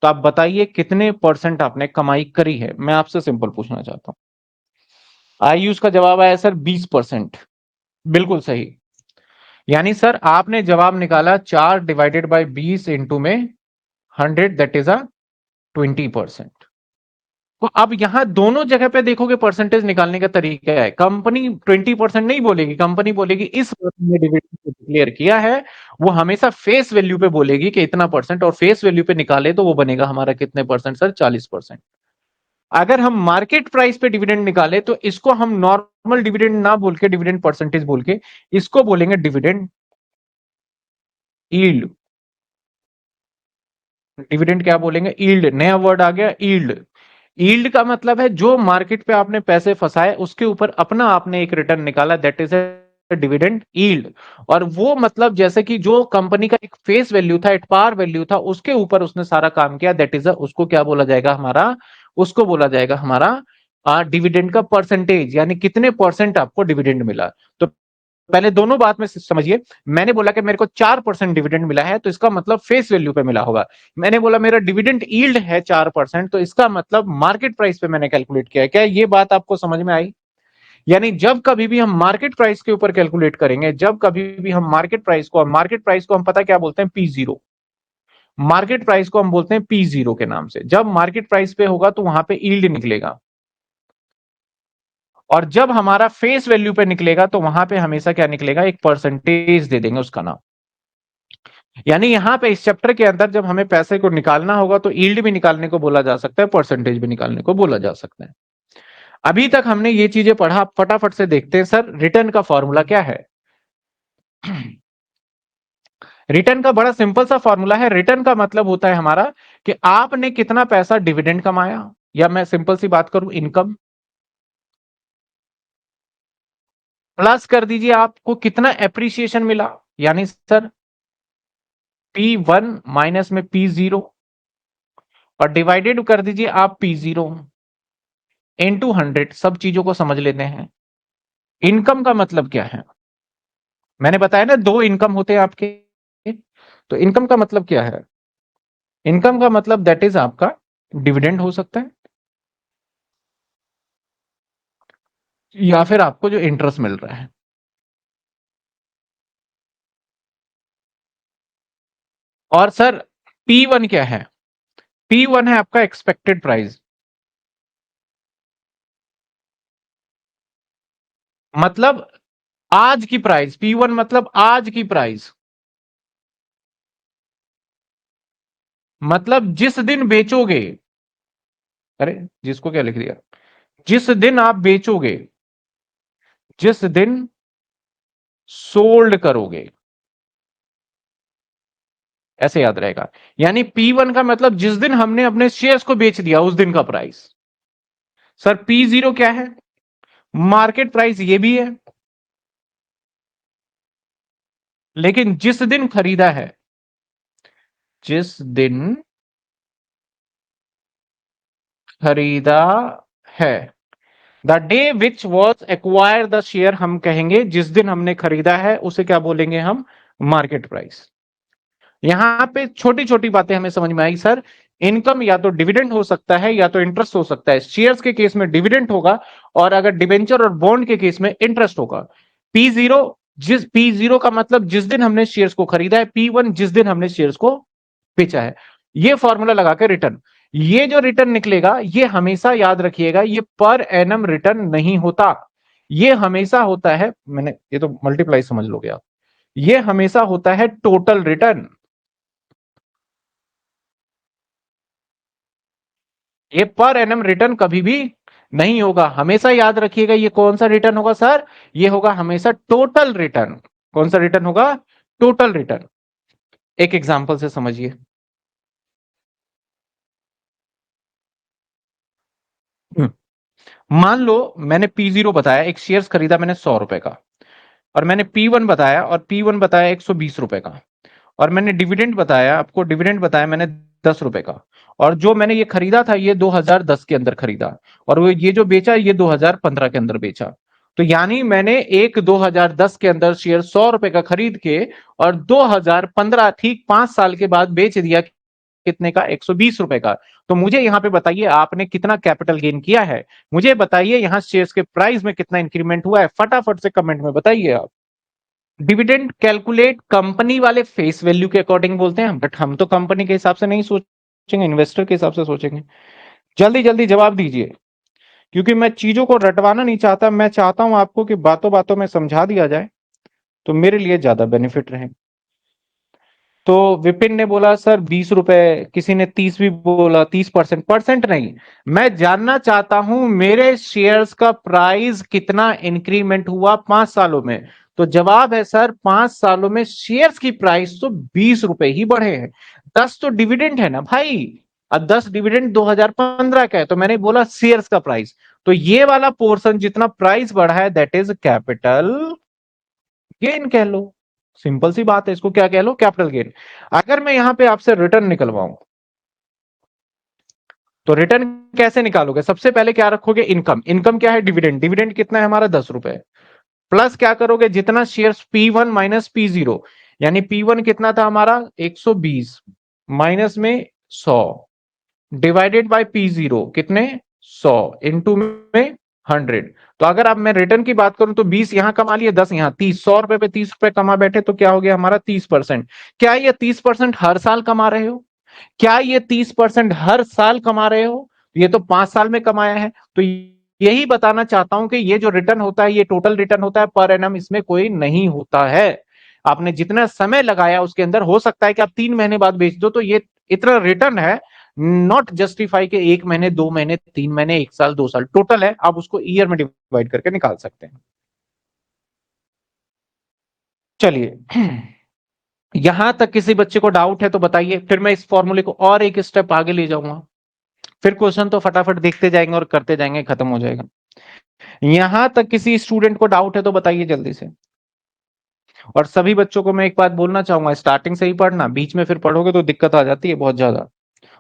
तो आप बताइए कितने परसेंट आपने कमाई करी है, मैं आपसे सिंपल पूछना चाहता हूं। आयुष का जवाब आया सर 20%, बिल्कुल सही। यानी सर आपने जवाब निकाला 4/20 इंटू में 100, दैट इज अ 20%। तो अब यहां दोनों जगह पे देखोगे परसेंटेज निकालने का तरीका है, कंपनी 20% नहीं बोलेगी, कंपनी बोलेगी इस ने डिविडेंड डिक्लेयर किया है, वो हमेशा फेस वैल्यू पे बोलेगी कि इतना परसेंट, और फेस वैल्यू पे निकाले तो वो बनेगा हमारा कितने परसेंट सर, 40%। अगर हम मार्केट प्राइस पे डिविडेंड निकाले तो इसको हम नॉर्मल डिविडेंड ना बोल के, डिविडेंड परसेंटेज बोल के, इसको बोलेंगे डिविडेंड यील्ड। डिविडेंड क्या बोलेंगे, यील्ड, नया वर्ड आ गया यील्ड। यील्ड का मतलब है जो मार्केट पे आपने पैसे फंसाए उसके ऊपर अपना आपने एक रिटर्न निकाला, that is a dividend yield. और वो मतलब जैसे कि जो कंपनी का एक फेस वैल्यू था, एक पार वैल्यू था, उसके ऊपर उसने सारा काम किया, दैट इज उसको क्या बोला जाएगा हमारा, उसको बोला जाएगा हमारा डिविडेंड का परसेंटेज, यानी कितने परसेंट आपको डिविडेंड मिला। तो पहले दोनों बात में समझिए, मैंने बोला कि मेरे को 4% डिविडेंड मिला है तो इसका मतलब फेस वैल्यू पे मिला होगा। मैंने बोला मेरा डिविडेंड यील्ड है 4%, तो इसका मतलब मार्केट प्राइस पे मैंने कैलकुलेट किया है। क्या ये बात आपको समझ में आई? यानी जब कभी भी हम मार्केट प्राइस के ऊपर कैलकुलेट करेंगे, जब कभी भी हम मार्केट प्राइस को, मार्केट प्राइस को हम पता क्या बोलते हैं, P0। मार्केट प्राइस को हम बोलते हैं P0 के नाम से। जब मार्केट प्राइस पे होगा तो वहां पे यील्ड निकलेगा, और जब हमारा फेस वैल्यू पे निकलेगा तो वहां पे हमेशा क्या निकलेगा, एक परसेंटेज दे देंगे उसका नाम। यानी यहां पे इस चैप्टर के अंदर जब हमें पैसे को निकालना होगा तो यील्ड भी निकालने को बोला जा सकता है, परसेंटेज भी निकालने को बोला जा सकता है। अभी तक हमने ये चीजें पढ़ा, फटाफट से देखते हैं सर रिटर्न का फॉर्मूला क्या है। रिटर्न का बड़ा सिंपल सा फॉर्मूला है। रिटर्न का मतलब होता है हमारा कि आपने कितना पैसा डिविडेंड कमाया, या मैं सिंपल सी बात करूं इनकम, प्लस कर दीजिए आपको कितना एप्रिसिएशन मिला, यानी सर P1 माइनस में P0, और डिवाइडेड कर दीजिए आप P0 इनटू 100। सब चीजों को समझ लेते हैं। इनकम का मतलब क्या है, मैंने बताया ना दो इनकम होते हैं आपके, तो इनकम का मतलब क्या है, इनकम का मतलब दैट इज आपका डिविडेंड हो सकता है, या फिर आपको जो इंटरेस्ट मिल रहा है। और सर P1 क्या है, P1 है आपका एक्सपेक्टेड प्राइस, मतलब आज की प्राइस, P1 मतलब आज की प्राइस, मतलब जिस दिन बेचोगे, अरे जिसको क्या लिख दिया, जिस दिन आप बेचोगे, जिस दिन सोल्ड करोगे, ऐसे याद रहेगा। यानी P1 का मतलब जिस दिन हमने अपने शेयर्स को बेच दिया उस दिन का प्राइस। सर P0 क्या है, मार्केट प्राइस ये भी है, लेकिन जिस दिन खरीदा है, जिस दिन खरीदा है, the day which was acquire the share, हम कहेंगे जिस दिन हमने खरीदा है उसे क्या बोलेंगे हम, मार्केट प्राइस। यहां पे छोटी छोटी बातें हमें समझ में आई सर। इनकम या तो डिविडेंड हो सकता है या तो इंटरेस्ट हो सकता है। शेयर्स के केस में डिविडेंड होगा, और अगर डिबेंचर और बॉन्ड के केस में इंटरेस्ट होगा। P0, जिस P0 का मतलब जिस दिन हमने शेयर्स को खरीदा है, P1 जिस दिन हमने शेयर्स को बेचा है। ये फॉर्मूला लगा के रिटर्न, ये जो रिटर्न निकलेगा ये हमेशा याद रखिएगा, ये पर एनम रिटर्न नहीं होता, ये हमेशा होता है, मैंने ये तो मल्टीप्लाई समझ लोगे आप, ये हमेशा होता है टोटल रिटर्न। ये पर एनम रिटर्न कभी भी नहीं होगा, हमेशा याद रखिएगा। ये कौन सा रिटर्न होगा सर, ये होगा हमेशा टोटल रिटर्न। कौन सा रिटर्न होगा, टोटल रिटर्न। एक एग्जांपल से समझिए। मान लो मैंने P0 बताया, एक शेयर्स खरीदा मैंने ₹100 का, और मैंने P1 बताया, और P1 बताया 120 रुपए का, और मैंने डिविडेंड बताया आपको, डिविडेंड बताया मैंने 10 रुपए का, और जो मैंने ये खरीदा था ये 2010 के अंदर खरीदा, और वो ये जो बेचा ये 2015 के अंदर बेचा। तो यानी मैंने एक 2010 के अंदर शेयर 100 रुपए का खरीद के और 2015 ठीक 5 साल के बाद बेच दिया, कितने का? 120 रुपए का। तो मुझे यहां पे बताइए आपने कितना कैपिटल गेन किया है, मुझे बताइए यहां शेयर्स के प्राइस में कितना इंक्रीमेंट हुआ है, फटाफट से कमेंट में बताइए आप। डिविडेंड कैलकुलेट कंपनी वाले फेस वैल्यू के अकॉर्डिंग बोलते हैं, बट हम तो कंपनी के हिसाब से नहीं सोचेंगे, इन्वेस्टर के हिसाब से सोचेंगे। जल्दी जल्दी जवाब दीजिए, क्योंकि मैं चीजों को रटवाना नहीं चाहता, मैं चाहता हूं आपको कि बातों बातों में समझा दिया जाए, तो मेरे लिए ज्यादा बेनिफिट रहे। तो विपिन ने बोला सर 20 रुपए, किसी ने 30 भी बोला, 30%, परसेंट नहीं, मैं जानना चाहता हूं मेरे शेयर्स का प्राइस कितना इंक्रीमेंट हुआ 5 सालों में। तो जवाब है सर 5 सालों में शेयर्स की प्राइस तो 20 रुपए ही बढ़े हैं। 10 तो डिविडेंड है ना भाई, अब 10 डिविडेंड 2015 का है, तो मैंने बोला शेयर्स का प्राइस, तो ये वाला पोर्शन जितना प्राइस बढ़ा है दैट इज कैपिटल गेन कह लो। सिंपल सी बात है, इसको क्या कह लो? Capital gain. अगर मैं यहां पे आपसे रिटर्न निकलवाऊं, तो रिटर्न कैसे निकालोगे? सबसे पहले क्या रखोगे? इनकम। इनकम क्या है? डिविडेंड। डिविडेंड कितना है हमारा? 10 रुपए। प्लस क्या करोगे? जितना शेयर्स P1 माइनस P0, यानी P1 कितना था हमारा? 120 माइनस में 100 डिवाइडेड बाय P0 कितने? 100 इंटू में 100। तो अगर अब मैं रिटर्न की बात करूं तो 20 यहां कमा लिए, 10 यहां, 30, 100 रुपए पे 30 रुपए कमा बैठे, तो क्या हो गया हमारा? 30%। क्या ये 30% हर साल कमा रहे हो? क्या ये 30% हर साल कमा रहे हो? ये तो 5 साल में कमाया है। तो यही बताना चाहता हूं कि ये जो रिटर्न होता है ये टोटल रिटर्न होता है, पर एनम इसमें कोई नहीं होता है। आपने जितना समय लगाया उसके अंदर, हो सकता है कि आप 3 महीने बाद बेच दो, तो ये इतना रिटर्न है, नॉट जस्टिफाई के 1 महीने, 2 महीने, 3 महीने, 1 साल, 2 साल, टोटल है, आप उसको ईयर में डिवाइड करके निकाल सकते हैं। चलिए, यहां तक किसी बच्चे को डाउट है तो बताइए, फिर मैं इस फॉर्मूले को और एक स्टेप आगे ले जाऊंगा, फिर क्वेश्चन तो फटाफट देखते जाएंगे और करते जाएंगे, खत्म हो जाएगा। यहां तक किसी स्टूडेंट को डाउट है तो बताइए जल्दी से। और सभी बच्चों को मैं एक बात बोलना चाहूंगा, स्टार्टिंग से ही पढ़ना, बीच में फिर पढ़ोगे तो दिक्कत आ जाती है बहुत ज्यादा,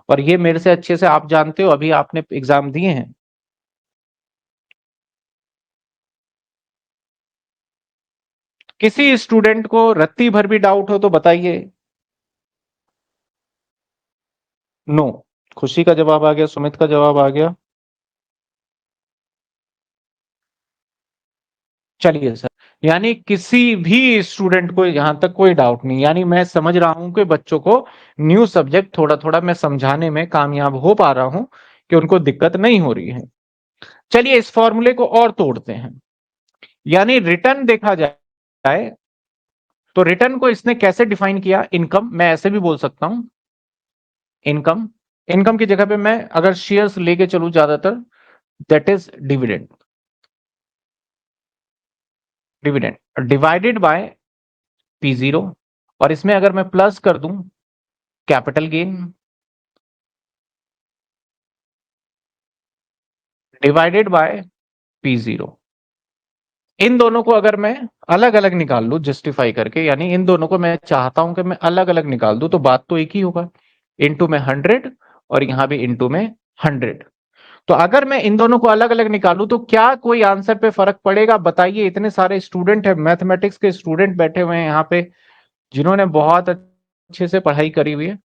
और ये मेरे से अच्छे से आप जानते हो, अभी आपने एग्जाम दिए हैं। किसी स्टूडेंट को रत्ती भर भी डाउट हो तो बताइए। नो। खुशी का जवाब आ गया, सुमित का जवाब आ गया। चलिए सर, यानी किसी भी स्टूडेंट को यहां तक कोई डाउट नहीं, यानी मैं समझ रहा हूं कि बच्चों को न्यू सब्जेक्ट थोड़ा थोड़ा मैं समझाने में कामयाब हो पा रहा हूं, कि उनको दिक्कत नहीं हो रही है। चलिए इस फॉर्मूले को और तोड़ते हैं, यानी रिटर्न देखा जाए तो रिटर्न को इसने कैसे डिफाइन किया? इनकम, मैं ऐसे भी बोल सकता हूं इनकम। इनकम की जगह पे मैं अगर शेयर्स लेके चलूं ज्यादातर, that is dividend. Dividend divided by P0, और इसमें अगर मैं प्लस कर दूं capital gain divided by P0। इन दोनों को अगर मैं अलग अलग निकाल लूं जस्टिफाई करके, यानी इन दोनों को मैं चाहता हूं कि मैं अलग अलग निकाल दूं, तो बात तो एक ही होगा, इंटू में 100, और यहां भी इंटू में 100। तो अगर मैं इन दोनों को अलग अलग निकालूं तो क्या कोई आंसर पे फर्क पड़ेगा? बताइए, इतने सारे स्टूडेंट है, मैथमेटिक्स के स्टूडेंट बैठे हुए हैं यहाँ पे, जिन्होंने बहुत अच्छे से पढ़ाई करी हुई है,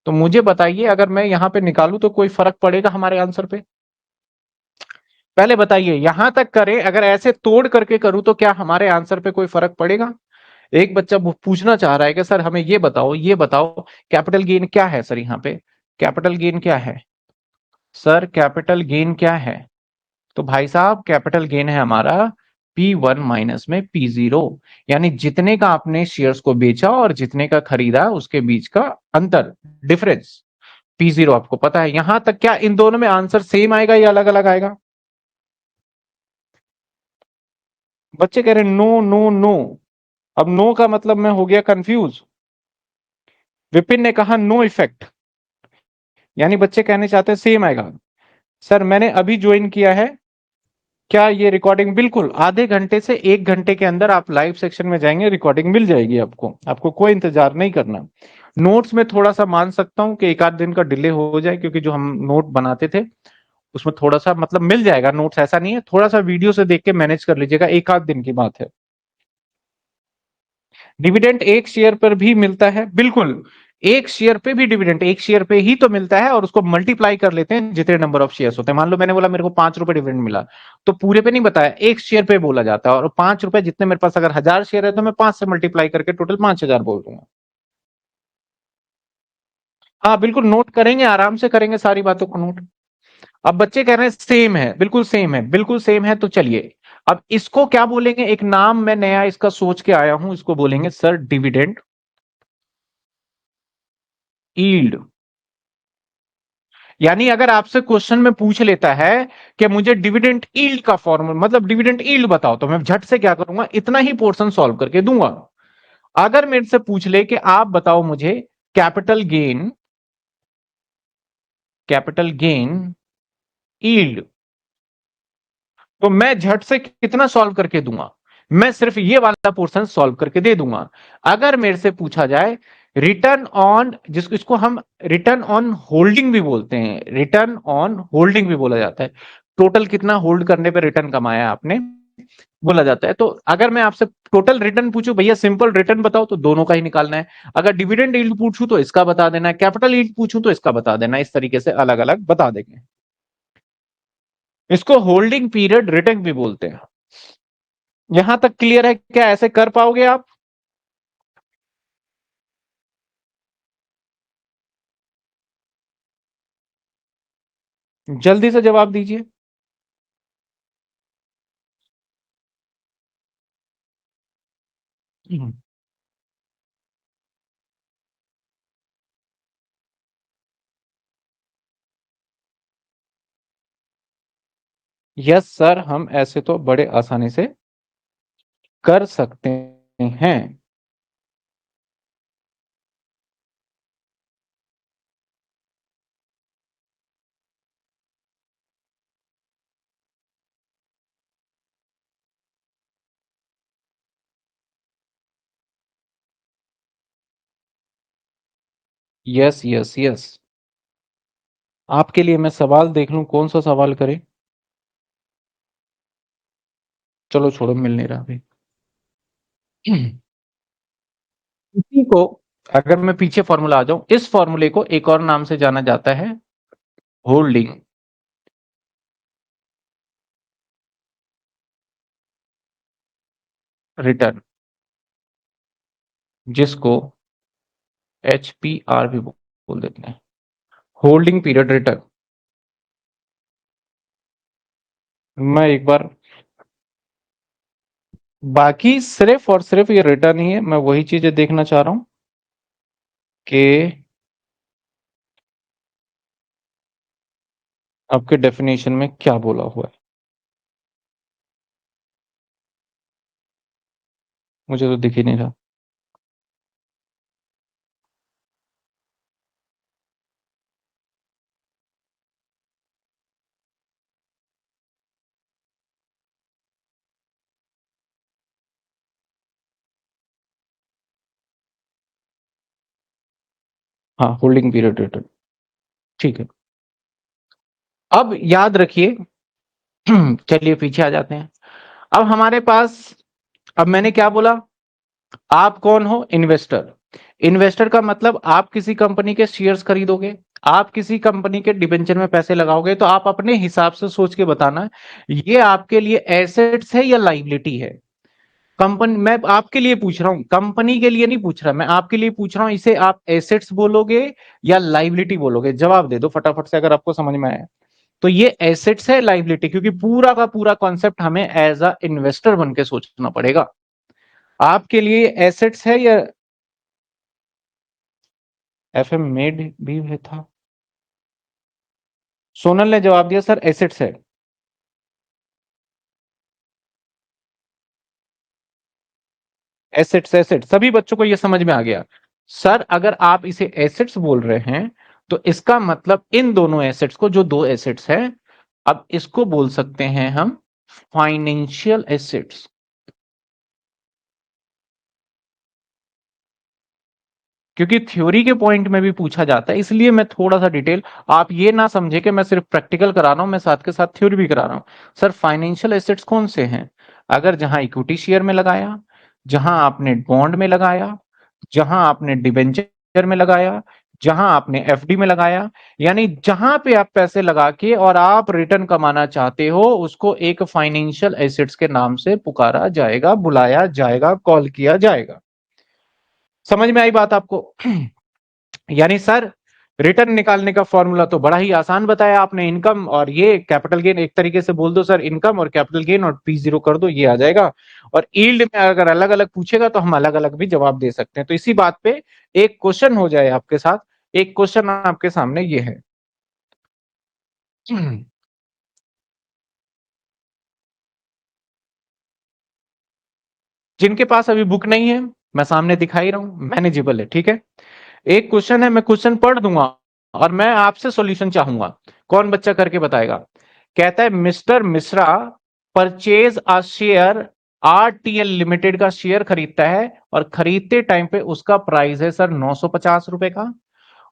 तो मुझे बताइए अगर मैं यहाँ पे निकालूं तो कोई फर्क पड़ेगा हमारे आंसर पे? पहले बताइए, यहां तक करें, अगर ऐसे तोड़ करके करूं तो क्या हमारे आंसर पे कोई फर्क पड़ेगा? एक बच्चा पूछना चाह रहा है कि सर हमें ये बताओ कैपिटल गेन क्या है? सर यहाँ पे कैपिटल गेन क्या है? सर कैपिटल गेन क्या है? तो भाई साहब कैपिटल गेन है हमारा P1 माइनस में P0, यानी जितने का आपने शेयर्स को बेचा और जितने का खरीदा उसके बीच का अंतर, डिफरेंस, P0 आपको पता है। यहां तक क्या इन दोनों में आंसर सेम आएगा या अलग अलग आएगा? बच्चे कह रहे नो नो नो। अब नो का मतलब मैं हो गया कंफ्यूज। विपिन ने कहा नो इफेक्ट, यानी बच्चे कहने चाहते हैं सेम आएगा। सर मैंने अभी ज्वाइन किया है, क्या ये रिकॉर्डिंग बिल्कुल आधे घंटे से 1 घंटे के अंदर आप लाइव सेक्शन में जाएंगे, रिकॉर्डिंग मिल जाएगी आपको, आपको कोई इंतजार नहीं करना। नोट्स में थोड़ा सा मान सकता हूं कि एक आध दिन का डिले हो जाए, क्योंकि जो हम नोट बनाते थे उसमें थोड़ा सा मतलब मिल जाएगा नोट्स, ऐसा नहीं है, थोड़ा सा वीडियो से देख के मैनेज कर लीजिएगा, एक आध दिन की बात है। डिविडेंड एक शेयर पर भी मिलता है, बिल्कुल एक शेयर पे भी डिविडेंड एक शेयर पे ही तो मिलता है, और उसको मल्टीप्लाई कर लेते हैं जितने नंबर ऑफ शेयर्स होते हैं। मान लो मैंने बोला मेरे को 5 रुपए डिविडेंड मिला, तो पूरे पे नहीं बताया, एक शेयर पे बोला जाता है, और 5 रुपए जितने मेरे पास अगर 1000 शेयर है तो मैं 5 से मल्टीप्लाई करके टोटल 5000 बोल दूंगा। हाँ बिल्कुल, नोट करेंगे, आराम से करेंगे सारी बातों को नोट। अब बच्चे कह रहे हैं सेम है, बिल्कुल सेम है, बिल्कुल सेम है, तो चलिए अब इसको क्या बोलेंगे, एक नाम मैं नया इसका सोच के आया हूं, इसको बोलेंगे सर डिविडेंड यील्ड। यानी अगर आपसे क्वेश्चन में पूछ लेता है कि मुझे डिविडेंड यील्ड का फॉर्मूला मतलब डिविडेंड यील्ड बताओ, तो मैं झट से क्या करूंगा, इतना ही पोर्शन सॉल्व करके दूंगा। अगर मेरे से पूछ ले कि आप बताओ मुझे कैपिटल गेन यील्ड, तो मैं झट से कितना सॉल्व करके दूंगा, मैं सिर्फ ये वाला पोर्शन सॉल्व करके दे दूंगा। अगर मेरे से पूछा जाए रिटर्न ऑन, जिसको इसको हम रिटर्न ऑन होल्डिंग भी बोलते हैं, रिटर्न ऑन होल्डिंग भी बोला जाता है, टोटल कितना होल्ड करने पे रिटर्न कमाया आपने बोला जाता है। तो अगर मैं आपसे टोटल रिटर्न पूछूं, भैया सिंपल रिटर्न बताओ, तो दोनों का ही निकालना है। अगर डिविडेंड यील्ड पूछूं तो इसका बता देना है, कैपिटल यील्ड पूछूं तो इसका बता देना है, इस तरीके से अलग अलग बता देंगे। इसको होल्डिंग पीरियड रिटर्न भी बोलते हैं। यहां तक क्लियर है क्या, ऐसे कर पाओगे आप? जल्दी से जवाब दीजिए। यस सर, हम ऐसे तो बड़े आसानी से कर सकते हैं। यस यस यस, आपके लिए मैं सवाल देख लूं, कौन सा सवाल करें। चलो छोड़ो, मिल नहीं रहा अभी। इसी को, अगर मैं पीछे फॉर्मूला आ जाऊं, इस फॉर्मूले को एक और नाम से जाना जाता है होल्डिंग रिटर्न, जिसको HPR भी बोल देते हैं, होल्डिंग पीरियड रिटर्न। मैं एक बार, बाकी सिर्फ और सिर्फ ये रिटर्न ही है, मैं वही चीजें देखना चाह रहा हूं कि आपके डेफिनेशन में क्या बोला हुआ है। मुझे तो दिख ही नहीं रहा। हाँ, होल्डिंग पीरियड रिटर्न, ठीक है। अब याद रखिए, चलिए पीछे आ जाते हैं। अब हमारे पास, अब मैंने क्या बोला, आप कौन हो, इन्वेस्टर। इन्वेस्टर का मतलब आप किसी कंपनी के शेयर्स खरीदोगे, आप किसी कंपनी के डिबेंचर में पैसे लगाओगे, तो आप अपने हिसाब से सोच के बताना ये आपके लिए एसेट्स है या लाइबिलिटी है। कंपनी, मैं आपके लिए पूछ रहा हूं, कंपनी के लिए नहीं पूछ रहा, मैं आपके लिए पूछ रहा हूं, इसे आप एसेट्स बोलोगे या लाइबिलिटी बोलोगे, जवाब दे दो फटाफट से अगर आपको समझ में आया। तो ये एसेट्स है लाइबिलिटी, क्योंकि पूरा का पूरा कॉन्सेप्ट हमें एज अ इन्वेस्टर बन के सोचना पड़ेगा। आपके लिए एसेट्स है या FM मेड भी है था? सोनल ने जवाब दिया सर एसेट्स है। एसेट्स, एसेट्स, सभी बच्चों को यह समझ में आ गया। सर अगर आप इसे एसेट्स बोल रहे हैं तो इसका मतलब इन दोनों एसेट्स को, जो दो एसेट्स हैं, अब इसको बोल सकते हैं हम फाइनेंशियल एसेट्स। क्योंकि थ्योरी के पॉइंट में भी पूछा जाता है, इसलिए मैं थोड़ा सा डिटेल, आप ये ना समझे कि मैं सिर्फ प्रैक्टिकल करा रहा हूं, मैं साथ के साथ थ्योरी भी करा रहा हूं। सर फाइनेंशियल एसेट्स कौन से हैं? अगर जहां इक्विटी शेयर में लगाया, जहां आपने बॉन्ड में लगाया, जहां आपने डिबेंचर में लगाया, जहां आपने एफडी में लगाया, यानी जहां पे आप पैसे लगा के और आप रिटर्न कमाना चाहते हो, उसको एक फाइनेंशियल एसेट्स के नाम से पुकारा जाएगा, बुलाया जाएगा, कॉल किया जाएगा। समझ में आई बात आपको? यानी सर रिटर्न निकालने का फॉर्मूला तो बड़ा ही आसान बताया आपने, इनकम और ये कैपिटल गेन, एक तरीके से बोल दो सर, इनकम और कैपिटल गेन और P0 कर दो, ये आ जाएगा। और यील्ड में अगर अलग अलग पूछेगा तो हम अलग अलग भी जवाब दे सकते हैं। तो इसी बात पे एक क्वेश्चन हो जाए आपके साथ, एक क्वेश्चन आपके सामने ये है। जिनके पास अभी बुक नहीं है, मैं सामने दिखाई रहा हूं, मैनेजेबल है, ठीक है। एक क्वेश्चन है, मैं क्वेश्चन पढ़ दूंगा और मैं आपसे सॉल्यूशन चाहूंगा। कौन बच्चा करके बताएगा? कहता है mister Mishra purchase a share, RTL limited का शेयर खरीदता है और खरीदते टाइम पे उसका प्राइस है सर 950 रुपए का,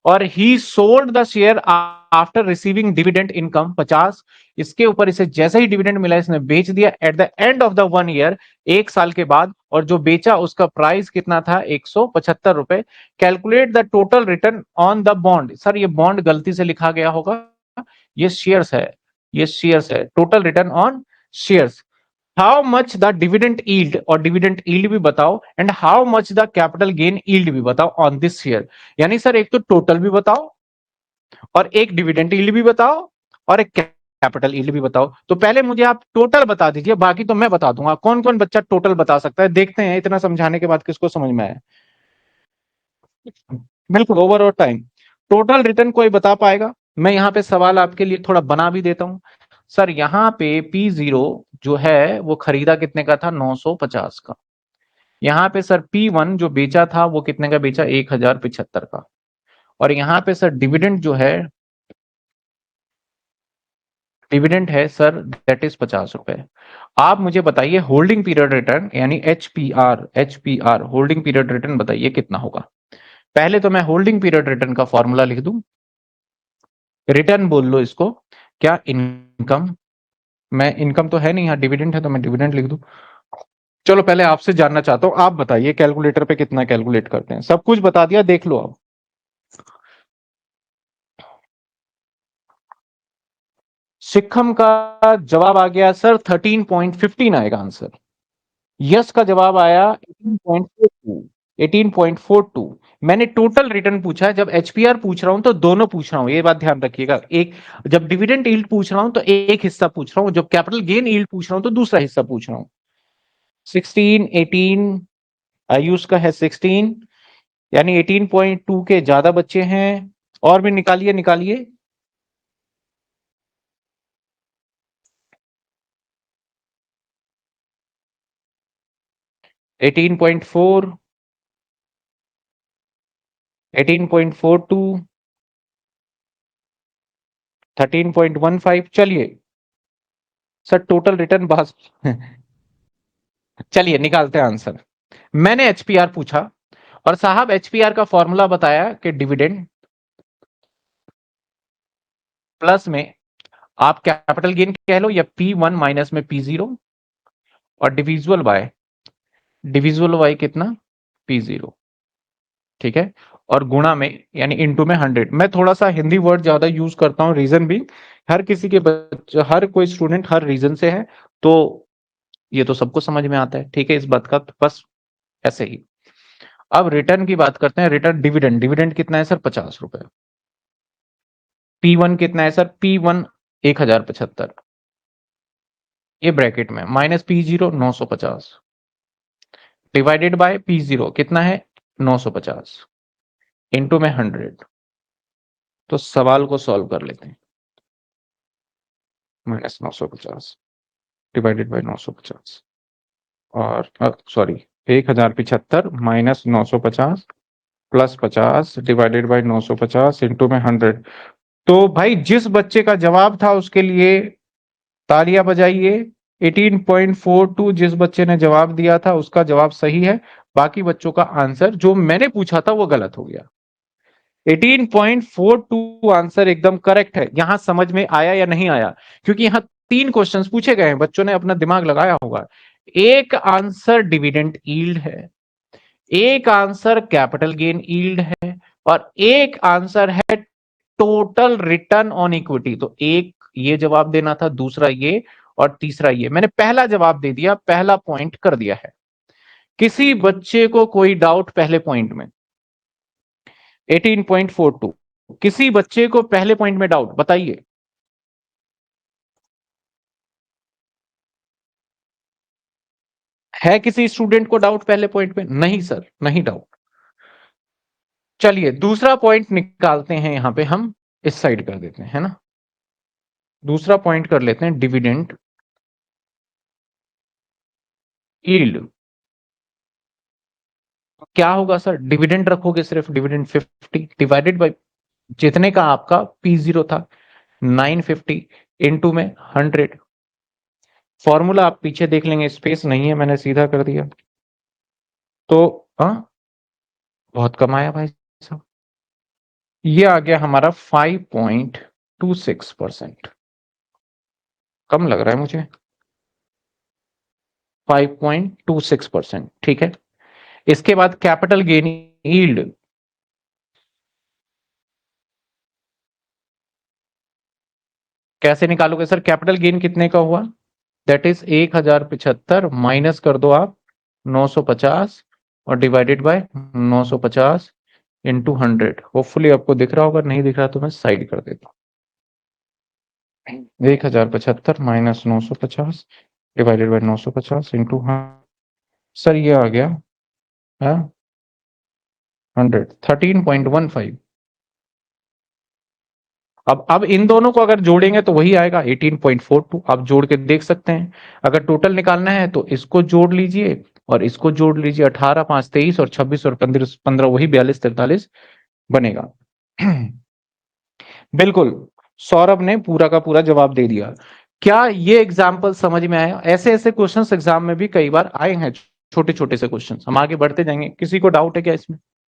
और ही sold the share after receiving dividend income 50। इसके ऊपर इसे जैसे ही डिविडेंड मिला इसने बेच दिया at the end of the 1 year, 1 साल के बाद, और जो बेचा उसका प्राइस कितना था? 175 रुपए। Calculate the total return on the bond. Sir ये बॉन्ड गलती से लिखा गया होगा, ये शेयर्स है, ये शेयर्स है, total return on shares. How much the dividend yield, और डिविडेंड यील्ड भी बताओ, and how much the capital gain yield भी बताओ ऑन दिस शेयर। यानी सर एक तो टोटल भी बताओ, और एक डिविडेंड यील्ड भी बताओ, और एक कैपिटल यील्ड भी बताओ। तो पहले मुझे आप टोटल बता दीजिए, बाकी तो मैं बता दूंगा। कौन कौन बच्चा टोटल बता सकता है? देखते हैं इतना समझाने के बाद किसको समझ में आया। बिल्कुल ओवर और टाइम टोटल रिटर्न कोई बता पाएगा? मैं यहाँ पे सवाल आपके लिए थोड़ा बना भी देता हूं। सर यहाँ पे P0 जो है वो खरीदा कितने का था? 950 का। यहाँ पे सर P1 जो बेचा था वो कितने का बेचा? 1075 का। और यहाँ पे सर डिविडेंड जो है, डिविडेंड है सर दैट इज 50 रुपए। आप मुझे बताइए होल्डिंग पीरियड रिटर्न यानी एचपीआर होल्डिंग पीरियड रिटर्न बताइए कितना होगा? पहले तो मैं होल्डिंग पीरियड रिटर्न का फॉर्मूला लिख दूं, रिटर्न बोल लो इसको, क्या इनकम, मैं इनकम तो है नहीं, यहाँ डिविडेंड है तो मैं डिविडेंड लिख दूं। चलो पहले आपसे जानना चाहता हूं, आप बताइए कैलकुलेटर पे कितना कैलकुलेट करते हैं? सब कुछ बता दिया, देख लो आप। सिक्कम का जवाब आ गया सर 13.15 आएगा आंसर। यस का जवाब आया 18.42। 18.42। मैंने टोटल रिटर्न पूछा है, जब एचपीआर पूछ रहा हूं तो दोनों पूछ रहा हूं, ये बात ध्यान रखिएगा। एक जब डिविडेंड यील्ड पूछ रहा हूं तो एक हिस्सा पूछ रहा हूं, जब कैपिटल गेन यील्ड पूछ रहा हूं तो दूसरा हिस्सा पूछ रहा हूं। 16, 18, आयुष का है 16, यानी 18.2 के ज्यादा बच्चे हैं। और भी निकालिए निकालिए। 18.4, 18.42, 13.15। चलिए सर टोटल रिटर्न बास चलिए निकालते हैं आंसर। मैंने एचपीआर पूछा और साहब एचपीआर का फॉर्मूला बताया कि डिविडेंड प्लस में आप कैपिटल गेन कह लो या P1 माइनस में P0, और डिविजुअल बाय कितना? P0, ठीक है, और गुणा में यानी इनटू में 100। मैं थोड़ा सा हिंदी वर्ड ज्यादा यूज करता हूं, रीजन भी हर किसी के बच्चे, हर कोई स्टूडेंट हर रीजन से है, तो ये तो सबको समझ में आता है, ठीक है, इस बात का तो बस ऐसे ही। अब रिटर्न की बात करते हैं। रिटर्न डिविडेंड, डिविडेंड कितना है सर? 50 रुपए। P1 कितना है सर? P1 1075, ये ब्रैकेट में minus P0 950 divided by P0 कितना है? 950 इंटू में 100। तो सवाल को सॉल्व कर लेते हैं। माइनस 950 डिवाइडेड बाय 950, और sorry 1075 minus 950 plus 50 divided by 950 into में 100। तो भाई जिस बच्चे का जवाब था उसके लिए तालियां बजाइए, 18.42 जिस बच्चे ने जवाब दिया था उसका जवाब सही है, बाकी बच्चों का आंसर जो मैंने पूछा था वो गलत हो गया। 18.42 आंसर एकदम करेक्ट है। यहां समझ में आया या नहीं आया? क्योंकि यहां 3 क्वेश्चंस पूछे गए हैं, बच्चों ने अपना दिमाग लगाया होगा। एक आंसर डिविडेंड यील्ड है, एक आंसर कैपिटल गेन यील्ड है, और एक आंसर है टोटल रिटर्न ऑन इक्विटी। तो एक ये जवाब देना था, दूसरा ये, और तीसरा ये। मैंने पहला जवाब दे दिया, पहला पॉइंट कर दिया है। किसी बच्चे को कोई डाउट पहले पॉइंट में? 18.42 किसी बच्चे को पहले पॉइंट में डाउट बताइए। है किसी स्टूडेंट को डाउट पहले पॉइंट में? नहीं सर, नहीं डाउट। चलिए दूसरा पॉइंट निकालते हैं, यहां पे हम इस साइड कर देते हैं, है ना। दूसरा पॉइंट कर लेते हैं, डिविडेंड यील्ड। क्या होगा सर? डिविडेंड रखोगे सिर्फ, डिविडेंड 50 डिवाइडेड बाय जितने का आपका P0 था 950 इनटू में 100। फॉर्मूला आप पीछे देख लेंगे, स्पेस नहीं है, मैंने सीधा कर दिया। तो बहुत कम आया भाई साहब, ये आ गया हमारा 5.26%। कम लग रहा है मुझे, 5.26%। ठीक है, इसके बाद कैपिटल गेन यील्ड। कैसे निकालोगे सर? कैपिटल गेन कितने का हुआ? दैट इज 1075 माइनस कर दो आप 950 और डिवाइडेड बाय 950 इंटू 100। होपफुली आपको दिख रहा होगा, नहीं दिख रहा तो मैं साइड कर देता हूँ। 1075 minus 950 divided by 950 into, sir ये आ गया 100, 13.15। अब इन दोनों को अगर जोड़ेंगे तो वही आएगा 18.42। आप जोड़ के देख सकते हैं। अगर टोटल निकालना है तो इसको जोड़ लीजिए और इसको जोड़ लीजिए, 18 5 23 और 26 और 15 वही 42 43 बनेगा। बिल्कुल, सौरभ ने पूरा का पूरा जवाब दे दिया। क्या ये एग्जाम्पल समझ में आया? ऐसे ऐसे क्वेश्चंस एग्जाम में भी कई बार आए हैं, छोटे छोटे से क्वेश्चंस। हम आगे बढ़ते जाएंगे। किसी को डाउट है क्या इसमें?